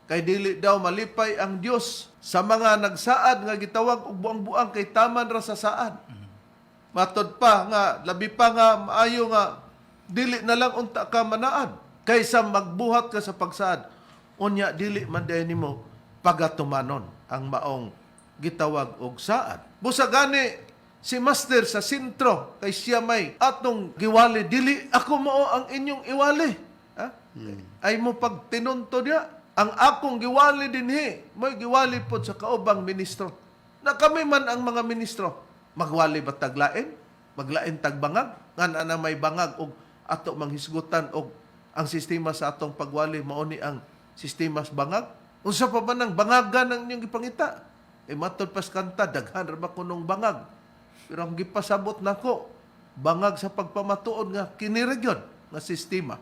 Kay dili daw malipay ang Dios sa mga nagsaad nga gitawag og buang-buang kay taman ra sa saad. Matod pa nga labi pa nga maayo nga dili na lang unta ka manaad kaysa magbuhat ka sa pagsaad. Unya dili man day nimo pagatumanon ang maong gitawag og saad. Busa gani si Master sa sentro kay siya may atong giwali, dili ako mao ang inyong iwali. Ha? Ay mo pag tinunto niya, ang akong giwali dinhi, may giwali pod sa kaubang ministro. Na kami man ang mga ministro, magwali ba taglain? Maglain tagbangag? Nga na may bangag og ato manghisgutan og ang sistema sa atong pagwali mauni ang sistema sa bangag? Unsa pa ba nang bangagan ang inyong gipangita? Matod pas kanta, daghan ra ba kunong bangag? Pero ang gipasabot nako, bangag sa pagpamatuod nga kiniregyon nga sistema.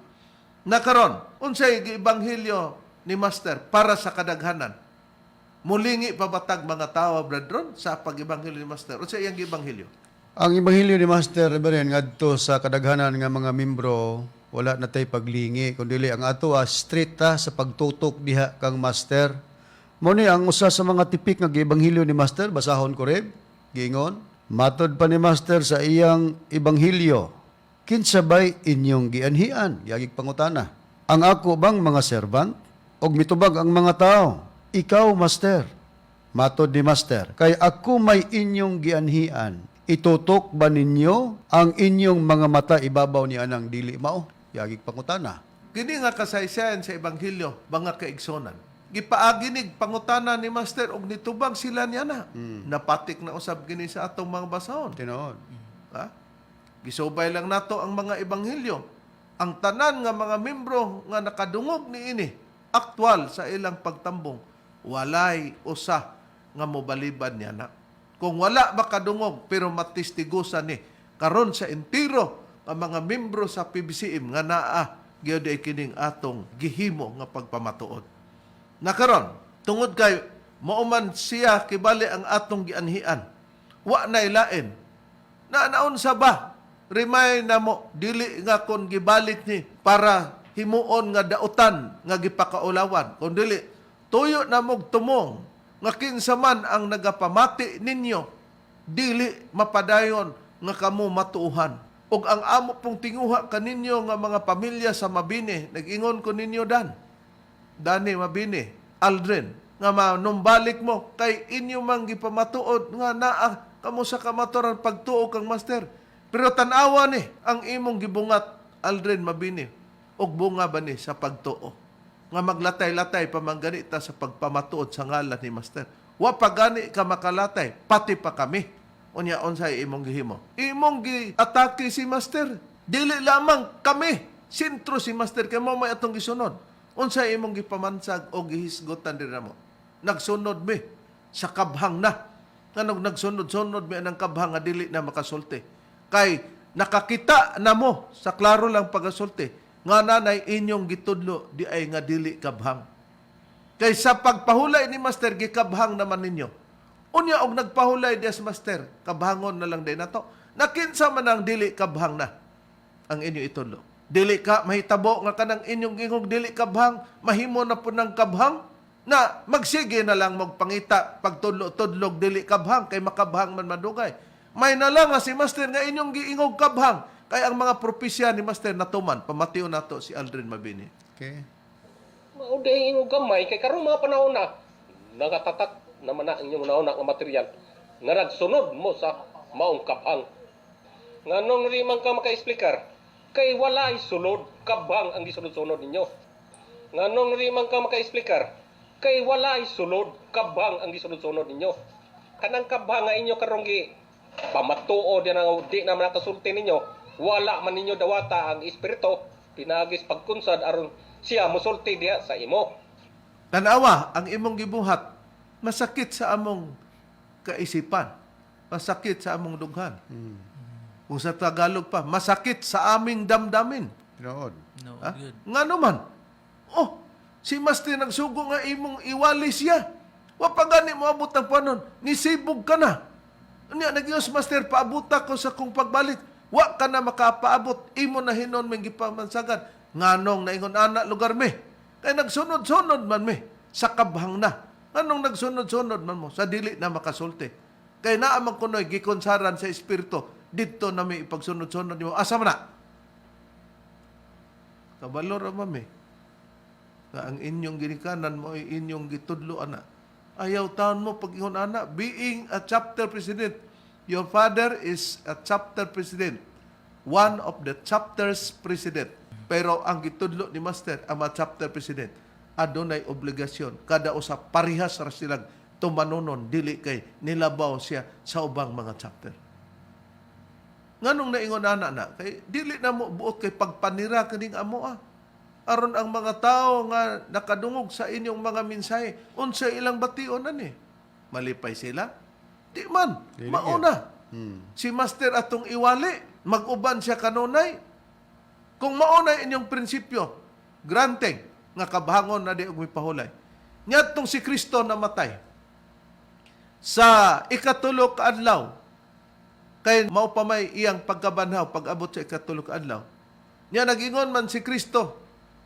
Nakaron, unsay giebanghelyo ni Master para sa kadaghanan? Mulingi pabatag mga tao, brethren, sa pag-ebanghelyo ni Master. Unsay iyang giebanghelyo? Ang ebanghelyo ni Master Reverend ngadto sa kadaghanan nga mga membro wala na tay paglingi kundi ang ato straight sa pagtutok diha kang Master. Mo ni ang usa sa mga tipik nga ebanghelyo ni Master, basahon ko reb, giingon, matod pa ni Master sa iyang ebanghelyo, kinsabay inyong gianhian, yagig pangutana. Ang ako bang mga servant og mitubag ang mga tao? Ikaw, Master. Matod ni Master, kay ako may inyong gianhian. Itutok ba ninyo ang inyong mga mata ibabaw ni anang dili mao? Yagig pangutana. Kini nga kasaysayan sa ebanghelyo, mga kaigsonan. Gipaaginig pangutana ni Master og nitubag sila niya na. Napatik na usab gini sa atong mga basahon. Tinuod. Ha? Gisubay lang nato ang mga ebanghelyo. Ang tanan nga mga membro nga nakadungog niini, aktwal sa ilang pagtambong, walay usa nga mobaliban niya na. Kung wala makadungog pero matistigusan ni karon sa entero ang mga membro sa PBCM nga naa gyud kining atong gihimo nga pagpamatuod. Nakaron tungod kay mauman siya kibali ang atong gianhian. Wa na ilain. Naanaon sa ba? Remind na mo dili nga kon gibalik ni para himuon nga dautan nga gipakaulawan. Kun dili tuyo na mog tumong nga kinsa man ang nagapamati ninyo, dili mapadayon nga kamo matuuhan. Ug ang amo pong tinguha kaninyo nga mga pamilya sa Mabini, nag-ingon ko ninyo Dani Mabini, Aldrin, nga manumbalik mo, kay inyo mang gipamatuod nga naa kamo sa kamaturan pagtuo kang Master. Pero tanawa ni, ang imong gibungat, Aldrin Mabini, ug bunga ba ni sa pagtuo? Nga maglatay-latay pamangganita sa pagpamatuod sa ngalan ni Master. Wa pa gani ka makalatay, pati pa kami. Unya unsay imong gihimo? Imong gi-atake si Master. Dili lamang kami. Sentro si Master kay mo may atong gisunod. Unsay imong gipamansag o gihisgotan dinha mo? Nagsunod mi sa kabhang na. Nga nagsunod-sunod mi anang kabhang nga dili na makasulti. Kay nakakita na mo sa klaro lang pagasulti nga nanay inyong gitudlo di ay nga dili kabhang. Kay sa pagpahulay ni Master gikabhang naman ninyo. Unya og nagpahulay des Master, kabhangon na lang din nato. Nakinsa man ang dili kabhang na ang inyo itudlo. Dili ka mahitabo nga kanang inyong ingog dili kabhang, mahimo na po ng kabhang na magsige na lang magpangita pagtudlo-tudlog dili kabhang kay makabhang man madugay. May na lang nga si Master nga inyong giingog kabhang. Kaya ang mga propesya ni Master natuman, pamatiw nato si Aldrin Mabini. Okay. Mauday yung gamay, kay karong mga panahon na, nagatatak naman na inyong nauna nga material, nga nagsunod mo sa maong kabhang. Nga nung rimang ka maka-explicar, kay walay sulod, kabhang ang gisunod-sunod ninyo. Nga nung rimang ka maka-explicar, kay walay sulod, kabhang ang gisunod-sunod ninyo. Kanang kabhang nga inyo karong pamatuo din ang di naman nakasulti ninyo, wala man ninyo dawata ang espiritu, pinagis pagkunsad aron siya musulti diha sa imo. Tanawa, ang imong gibuhat, masakit sa among kaisipan. Masakit sa among dughan. Kung sa Tagalog pa, masakit sa aming damdamin. Tinuod. No, Ha? good. Nga naman, si Master nagsugo nga imong iwali siya. Wa pa gani mo abot ng panon, nisibog ka na. Unya, nag-ios Master, paabuta ko sa kong pagbalik. Wa ka na makapaabot, imo na hinon may gipamansagan. Nganong naingon anak lugar me. Kay nagsunod-sunod man me sa kabhang na. Nganong nagsunod-sunod man mo sa dili na makasulti. Kay naamang kunoy gikonsaran sa espiritu didto na may ipagsunod-sunod nimo. Asa man na? Kabalor man me. Nga ang inyong ginikanan mo ay inyong gitudlo ana. Ayaw taon mo pag ingon ana, being a chapter president. Your father is a chapter president. One of the chapter's president. Pero ang gitudlo ni Master, ang mga chapter president, adunay obligasyon. Kada usa parihas ra silang tumanunon, dili kay nilabaw siya sa ubang mga chapter. Nganong naingon na kay dili na mo buot kay pagpanira kining amo aron ang mga tao nga nakadungog sa inyong mga mensahe unsa ilang bation ani. Malipay sila? Di man, Dili mauna. Si Master atong iwali, mag-uban siya kanunay. Kung mauna inyong prinsipyo, granting nga kabahangon na di og mipahulay. Nyadtong si Kristo namatay sa ikatulo ka adlaw kay mao pa may iyang pagkabanhaw pag-abot sa ikatulo ka adlaw. Nya nagingon man si Kristo,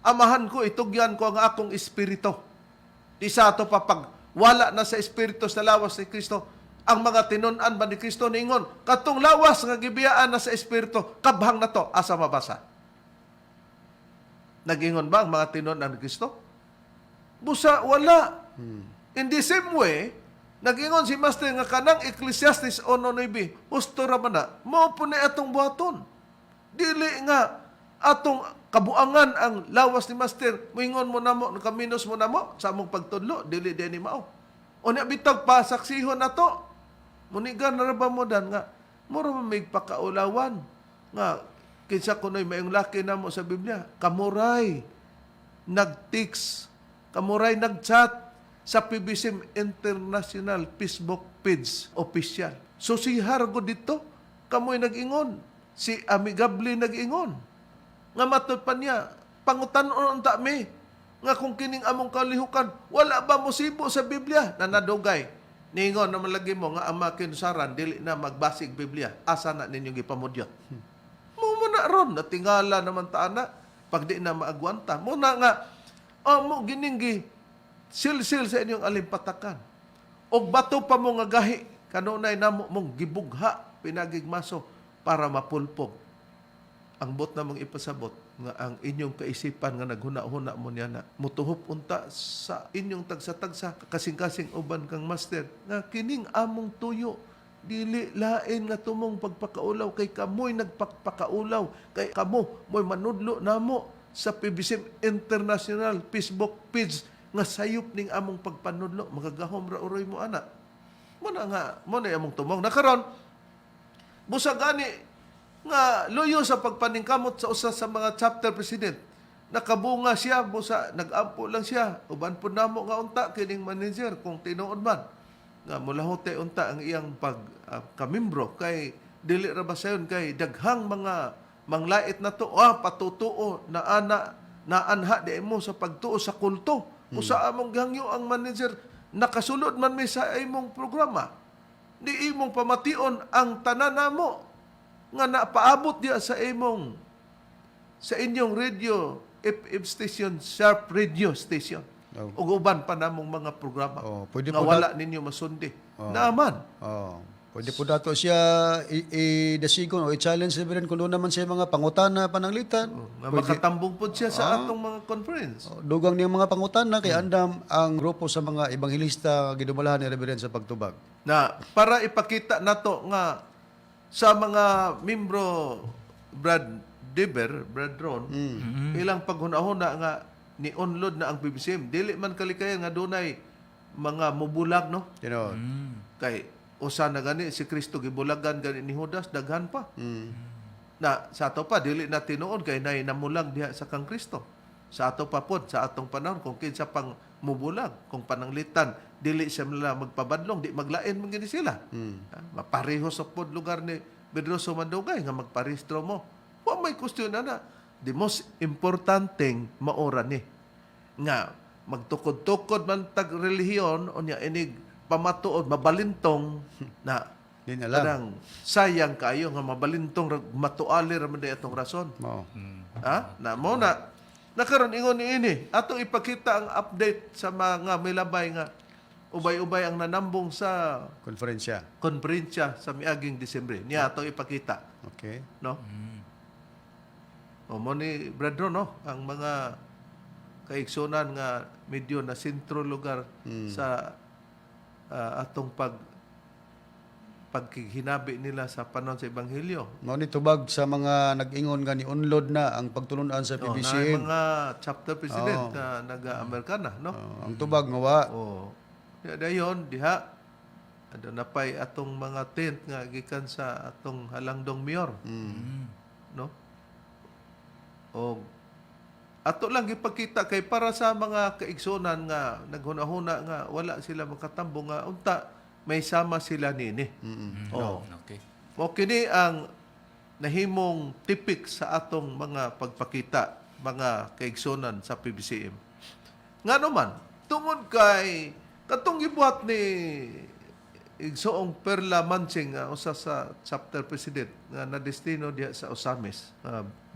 amahan ko, itugyan ko ang akong espiritu. Di sa ato pa pag wala na sa espiritu sa lawas ni Kristo, ang mga tinun-an ba ni Kristo ningon, katong lawas nga gibiyaan na sa espiritu, kabhang na to, asa mabasa. Nagingon ba ang mga tinun-an ni Kristo? Busa, wala. In the same way, nagingon si Master nga kanang Ecclesiastes 1:9, husto ra man na, mao po na atong buhaton. Dili nga atong kabuangan ang lawas ni Master, moingon mo namo, kaminos mo namo sa among pagtudlo, dili din ni mao. Unya bitag pasaksihon nato. Munigan na ba mo dan nga mura man may pakaulawan nga kinsa kunoy mayong laki namo sa Biblia, kamuray nag-text, kamuray nag-chat sa PBCM International Facebook page official. So si Hargo dito, kamoy nag-ingon, si Amigable nag-ingon. Nga matod pa niya, pangutan-on ta mi, nga kung kining among kalihukan, wala ba musibo sa Biblia na nadugay. Ningon naman lagi mo nga ama kinsaran, dili na magbasig Biblia, asa na ninyong ipamudyot. Muna ron, natingala naman ta na, pag di na maagwanta. Muna nga, mo gininggi, sil-sil sa inyong alimpatakan. O bato pa mo nga gahi, kanunay na mong gibugha, pinagigmaso, para mapulpog. Ang bot na mong ipasabot, nga ang inyong kaisipan nga naghuna-huna mo niya na, mutuhop unta sa inyong tagsa-tagsa, kasing-kasing uban kang Master, nga kining among tuyo, dili lain nga tumong pagpakaulaw, kay kamoy nagpagpakaulaw, kay kamo, mo'y manudlo namo sa PBCM International Facebook page, nga sayop ning among pagpanudlo, magagahom ra uroy mo ana. Muna nga, muna among tumong. Nakaron, busa gani, nga luyo sa pagpaningkamot sa usa sa mga chapter president. Nakabunga siya, busa, nag-ampo lang siya. Uban po namo nga unta, kining manager, kung tinuod man. Nga mulahote unta ang iyang pagkamimbro, kay dili ra ba sayon, kay daghang mga manglait na to, patutuo na anha di mo sa pagtuo sa kulto. Usa among gangyo ang manager, nakasulod man may sa imong programa. Di imong pamation ang tanan namo nga napaabot diya sa inyong radio FM station, Sharp Radio Station. Oh. Ug uban pa namong mga programa Pwede nga po wala ninyo masundi. Naaman. Pwede po dato siya i-dasigon o i-challenge si Beren kung doon naman siya mga pangutana pananglitan. Nga makatambong po siya sa atong mga conference. Dugang niyang mga pangutana kay andam ang grupo sa mga ebanghilista gidumalahan ni Reverend sa pagtubag. Na para ipakita nato nga sa mga membro Brad Ron, ilang paghunahuna nga ni onload na ang PBCM. Dili man kalikayan nga dunay mga mubulag, no? You know. Kay usa na gani si Kristo gibulagan gani ni Judas, daghan pa. Na sa ato pa dili na tinuod kay nay namulag diha sa kang Kristo. Sa ato pa pod sa atong panahon kung kinsa pang mubulag, kung pananglitan dili siya nila magpabadlong, di maglain man gini sila. Mapareho sa pod lugar ni Pedroso Mandugay nga magparehistro mo. Wa may question na. The most importanteng maora ni nga magtukod-tukod man tag relihiyon unya inig pamatuod mabalintong na Di na lang. parang sayang kayo nga mabalintong matuali ra man atong rason. Oo. Na mo na nakaron ingon niini atong ipakita ang update sa mga milabay nga ubay-ubay ang nanambong sa konferensya sa miaging Disyembre. Niya atong ipakita, Okay. no? O mo ni Bradro, no? Ang mga kaigsunan nga medyo na sentro lugar sa atong pagkihinabi nila sa panahon sa Ebanghelyo. Mao ni tubag sa mga nag-ingon nga ni unload na ang pagtulunan sa Na PBCM. mga chapter president na naga-Amerikana, no? Ang tubag nga wa. Oh. Dayon diha Ado na pay atong mga tent nga gikan sa atong Halangdong Mayor, no? O ato lang gipakita kay para sa mga kaigsunan nga naghuna-huna nga wala sila makatambo nga unta may sama sila nini. Oh. Okay. O kini ang nahimong tipik sa atong mga pagpakita, mga kaigsunan sa PBCM. Nga naman, tungod kay katong gibuhat ni Igsoong Perla Mansing, usa sa chapter president nga na destino diha sa Osamis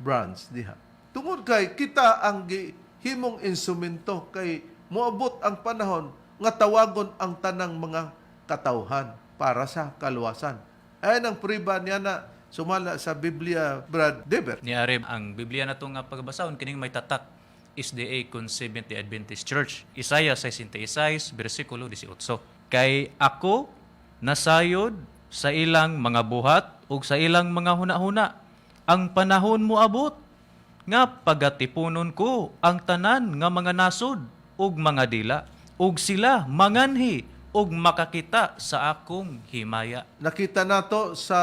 branch diha. Tungod kay kita ang himong instrumento kay moabot ang panahon nga tawagon ang tanang mga katawhan para sa kaluwasan. Ayan ang priba niya na sumala sa Biblia, Brad Deber. Ni Arib, ang Biblia na itong pagbasahon, kining may tatak, SDA kung Seventh-day Adventist Church. Isaiah 66, versikulo 18. Kay ako, nasayod sa ilang mga buhat o sa ilang mga huna-huna. Ang panahon mo abot, nga pagatipunon ko ang tanan nga mga nasod ug mga dila, ug sila manganhi ug makakita sa akong himaya. Nakita nato sa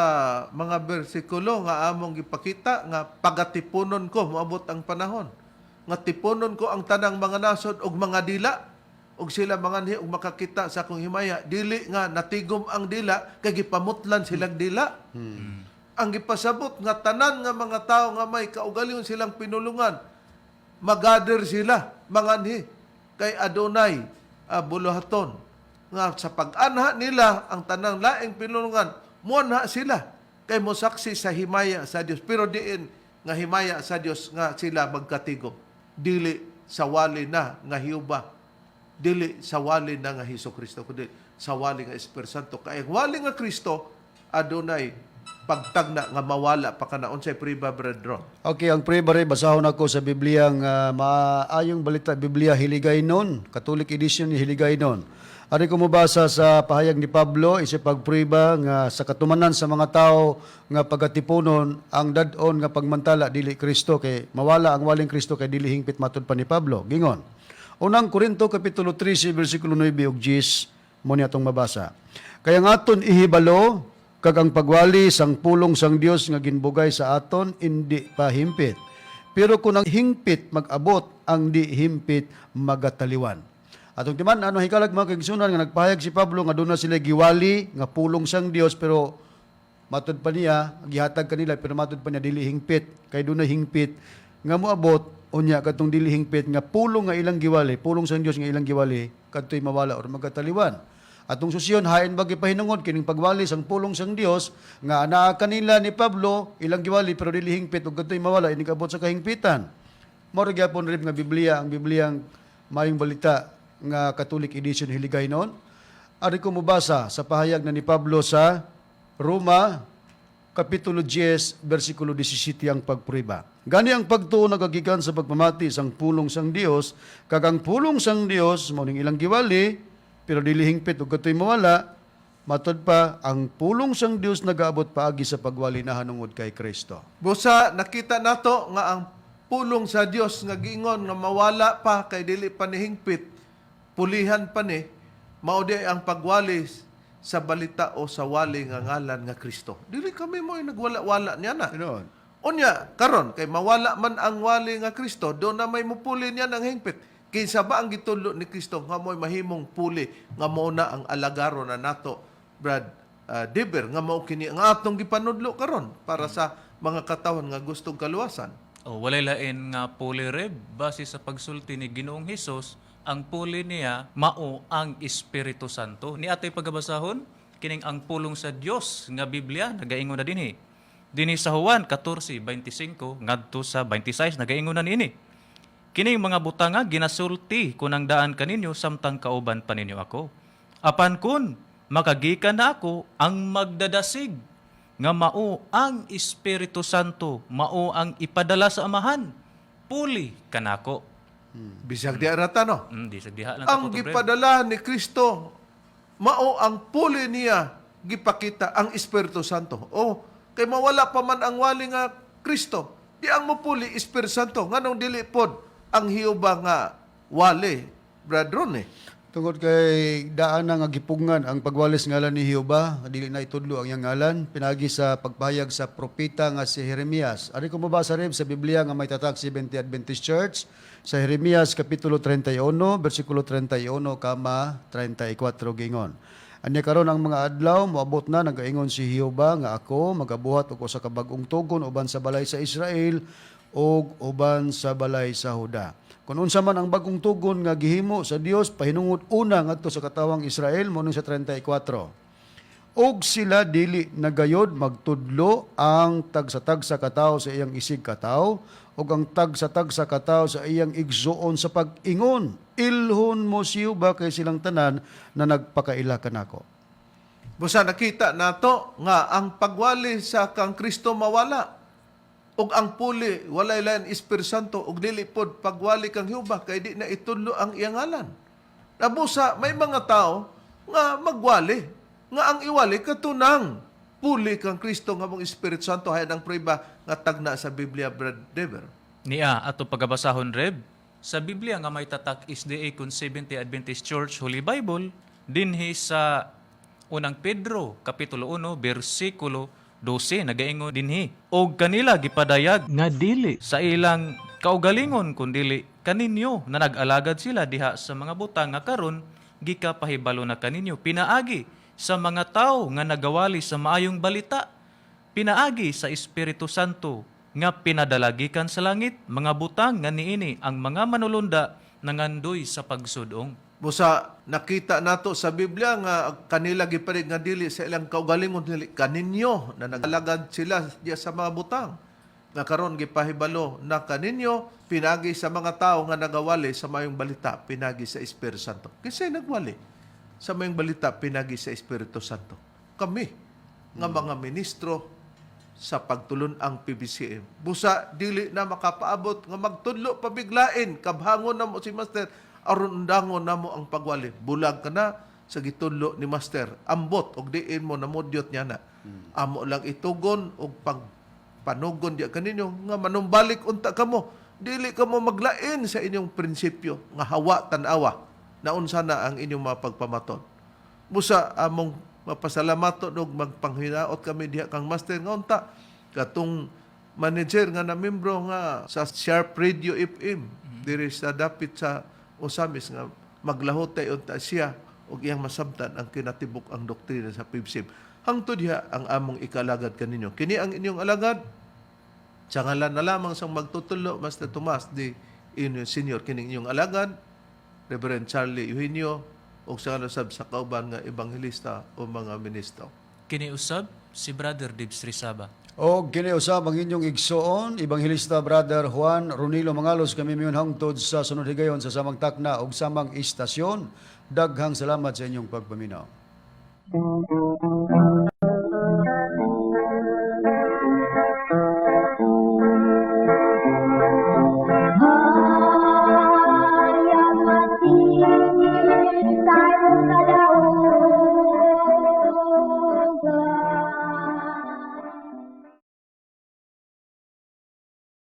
mga bersikulo nga among gipakita nga pagatipunon ko moabot ang panahon. Nga tipunon ko ang tanang mga nasod ug mga dila ug sila manganhi ug makakita sa akong himaya. Dili nga natigom ang dila kay gipamutlan silang dila. Ang gipasabot nga tanan nga mga tao nga may kaugalingon silang pinulungan, magader sila manganhi kay adunay buluhaton nga sa pag-anha nila ang tanang laing pinulungan, muanha sila kay mosaksi sa himaya sa Dios. Pero diin nga himaya sa Dios nga sila magkatigo. Dili sa wali na nga Hiuba, dili sa wali na nga Hesukristo, kundi sa wali nga Espiritu Santo. Kay wali nga Kristo adunay pagtagna nga mawala pa kana unsay priba, Brad Ron. Okay, ang pre-bare, basahon ako sa Biblia nga maayong balita, Biblia Hiligaynon, Catholic edition ni Hiligaynon. Ari ko mabasa sa pahayag ni Pablo, isip pagpriba nga sa katumanan sa mga tao nga pagatipunon ang dadon nga pagmantala dili Kristo kay mawala ang waling Kristo kay dili hingpit matud pa ni Pablo. Gingon. Unang Korinto kapitulo 13 bersikulo 9 ug 10 mo ni atong mabasa. Kaya ngaton ihibalo kag ang pagwali sang pulong sang Dios nga ginbugay sa aton indi pa himpit. Pero kung ang hingpit mag-abot, ang di himpit magataliwan. Atong timan ano hikalag mga kaigsunan nga nagpahayag si Pablo nga doon na sila giwali nga pulong sang Dios pero matud pa niya gihatag kanila pero matud pa niya dili hingpit kay doon na hingpit nga moabot unya katong dili hingpit nga pulong nga ilang giwali pulong sang Dios nga ilang giwali kadtoy mawala or magataliwan. Atong susyon hain bagi pahinungod kining pagwali sang pulong sang Dios nga anaa kanila ni Pablo ilang giwali pero dili hingpit ug kadtoy mawala ini kabot sa kahingpitan. Mao ra gyapon rib nga Biblia ang Bibliang mayong balita nga Catholic edition Hiligaynon. Ari ko mubasa sa pahayag na ni Pablo sa Roma kapitulo 10 bersikulo 17 ang pagpuriba. Gani ang pagtuo nagagikan sa pagpamati sang pulong sang Dios kag ang pulong sang Dios mao ning ilang giwali pero dili hingpit ug katoy mawala matud pa ang pulong sang Dios nagaabot paagi sa pagwali na hanungod kay Kristo. Busa nakita nato nga ang pulong sa Dios nga giingon nga mawala pa kay dili pa ni hingpit pulihan pa ni mao di ang pagwali sa balita o sa wali nga ngalan nga Kristo. Dili kami mo nagwala-wala niya na. Ginoon. Unya karon kay mawala man ang wali nga Kristo, do na may mupuli niya ng hingpit. Kinsa ba ang gitulo ni Kristo nga mo'y mahimong puli nga mao na ang alagaro na nato, Brad Deber, nga mao kini ang atong gipanudlo karon para sa mga katawan nga gustong kaluwasan. Walay lain nga puli reb base sa pagsulti ni Ginoong Hesus. Ang puli niya mao ang Espiritu Santo. Ni atay pagabasahon kining ang pulong sa Dios nga Biblia nagaingon na dinhi. Dinhi sa Juan 14:25 ngadto sa 26 nagaingon na niini. Kining mga butanga ginasulti kunang daan kaninyo samtang kauban pa ninyo ako. Apan kun makagikan na ako ang magdadasig nga mao ang Espiritu Santo, mao ang ipadala sa Amahan. Puli kanako. Bisag di arata no. Di sa diha lang Ang gipadala ni Kristo mao ang puli niya gipakita ang Espiritu Santo. Kay mawala pa man ang wali nga Kristo, di ang mupuli Espiritu Santo nganong dili pod ang Hiuba nga wali, Brad Ron Tungod kay daan na nga gipungan ang pagwalis ngalan ni Jehova, dili na itudlo ang iyang ngalan, pinagi sa pagpahayag sa propeta nga si Jeremias. Ari ko mabasa rin sa Biblia nga may tatak 70 Adventist Church, sa Jeremias Kapitulo 31, versikulo 31, kama 34 gingon. Anya karon ang mga adlaw, moabot na, nagaingon si Jehova nga ako, magabuhat og usa ka bag-ong tugon uban sa balay sa Israel, o uban sa balay sa Huda. Kung unsa man ang bagong tugon nga gihimo sa Dios pahinungod una ngadto sa katawang Israel mo sa 34. Og sila dili nagayod magtudlo ang tagsa-tagsa katawo sa iyang isig katawo og ang tagsa-tagsa katawo sa iyang igsuon sa pag-ingon. Ilhon mo siyo ba kay silang tanan na nagpakaila kanako. Busa nakita nato nga ang pagwali sa kang Kristo mawala. Ug ang puli walay lain Espiritu Santo ug dili pod pagwali kang Jehova kay di na itudlo ang iyang ngalan. Nabusa may mga tao nga magwali nga ang iwali katunang puli kang Kristo nga mong Espiritu Santo hay ang prueba nga tagna sa Biblia, Brad Dever. Niya ato pagabasahon Reb, sa Biblia nga may tatak SDA kun 70 Adventist Church Holy Bible dinhi sa unang Pedro kapitulo 1 bersikulo 12 nagaingon dinhi og kanila gipadayag nga dili sa ilang kaugalingon kun dili kaninyo na nag-alagad sila diha sa mga butang nga karon gikapahibalo na kaninyo pinaagi sa mga tawo nga nagawali sa maayong balita pinaagi sa Espiritu Santo nga pinadalagikan sa langit mga butang nga niini ang mga manulunda nangandoy sa pagsudong. Busa nakita nato sa Biblia nga kanila giparig nga dili sa ilang kaugalingon dili kaninyo na nagalagad sila diya sa mga butang. Nga karon gipahibalo na kaninyo pinagi sa mga tao nga nagawali sa mayong balita pinagi sa Espiritu Santo. Kasi nagwali sa mayong balita pinagi sa Espiritu Santo. Kami nga mga ministro sa pagtulon ang PBCM. Busa dili na makapaabot nga magtudlo pabiglain kabhangon na mo si Master aron undangon namo ang pagwali. Bulag ka na sa gitudlo ni Master. Ambot og diin mo namudyot niya na. Amo lang itugon og pagpanugon diya kaninyo nga manumbalik unta kamo. Dili kamo maglain sa inyong prinsipyo nga hawa tan-awa na unsa na ang inyong mga pagpamaton. Busa among mapasalamaton og magpanghinaot kami diha kang Master nga unta katong manager nga na membro nga sa Sharp Radio FM diri sa dapit sa Osamis nga maglahotay unta siya ug iyang masabtan ang kinatibuk ang doktrina sa PBCM. Hangtod diha ang among ikalagad kaninyo. Kini ang inyong alagad sa ngalan na lamang sang magtutulo Master Tomas di inyo senior kining inyong alagad Reverend Charlie Eugenio ug sa kalusab sa kauban nga ebanghelista o mga ministro. Kini usab si Brother Dibs Rizaba. O kiniusab ang inyong igsoon, Evangelista Brother Juan Ronilo Mangalos, kami miyon hangtod sa sunod higayon sa samang takna o samang istasyon. Daghang salamat sa inyong pagpaminaw.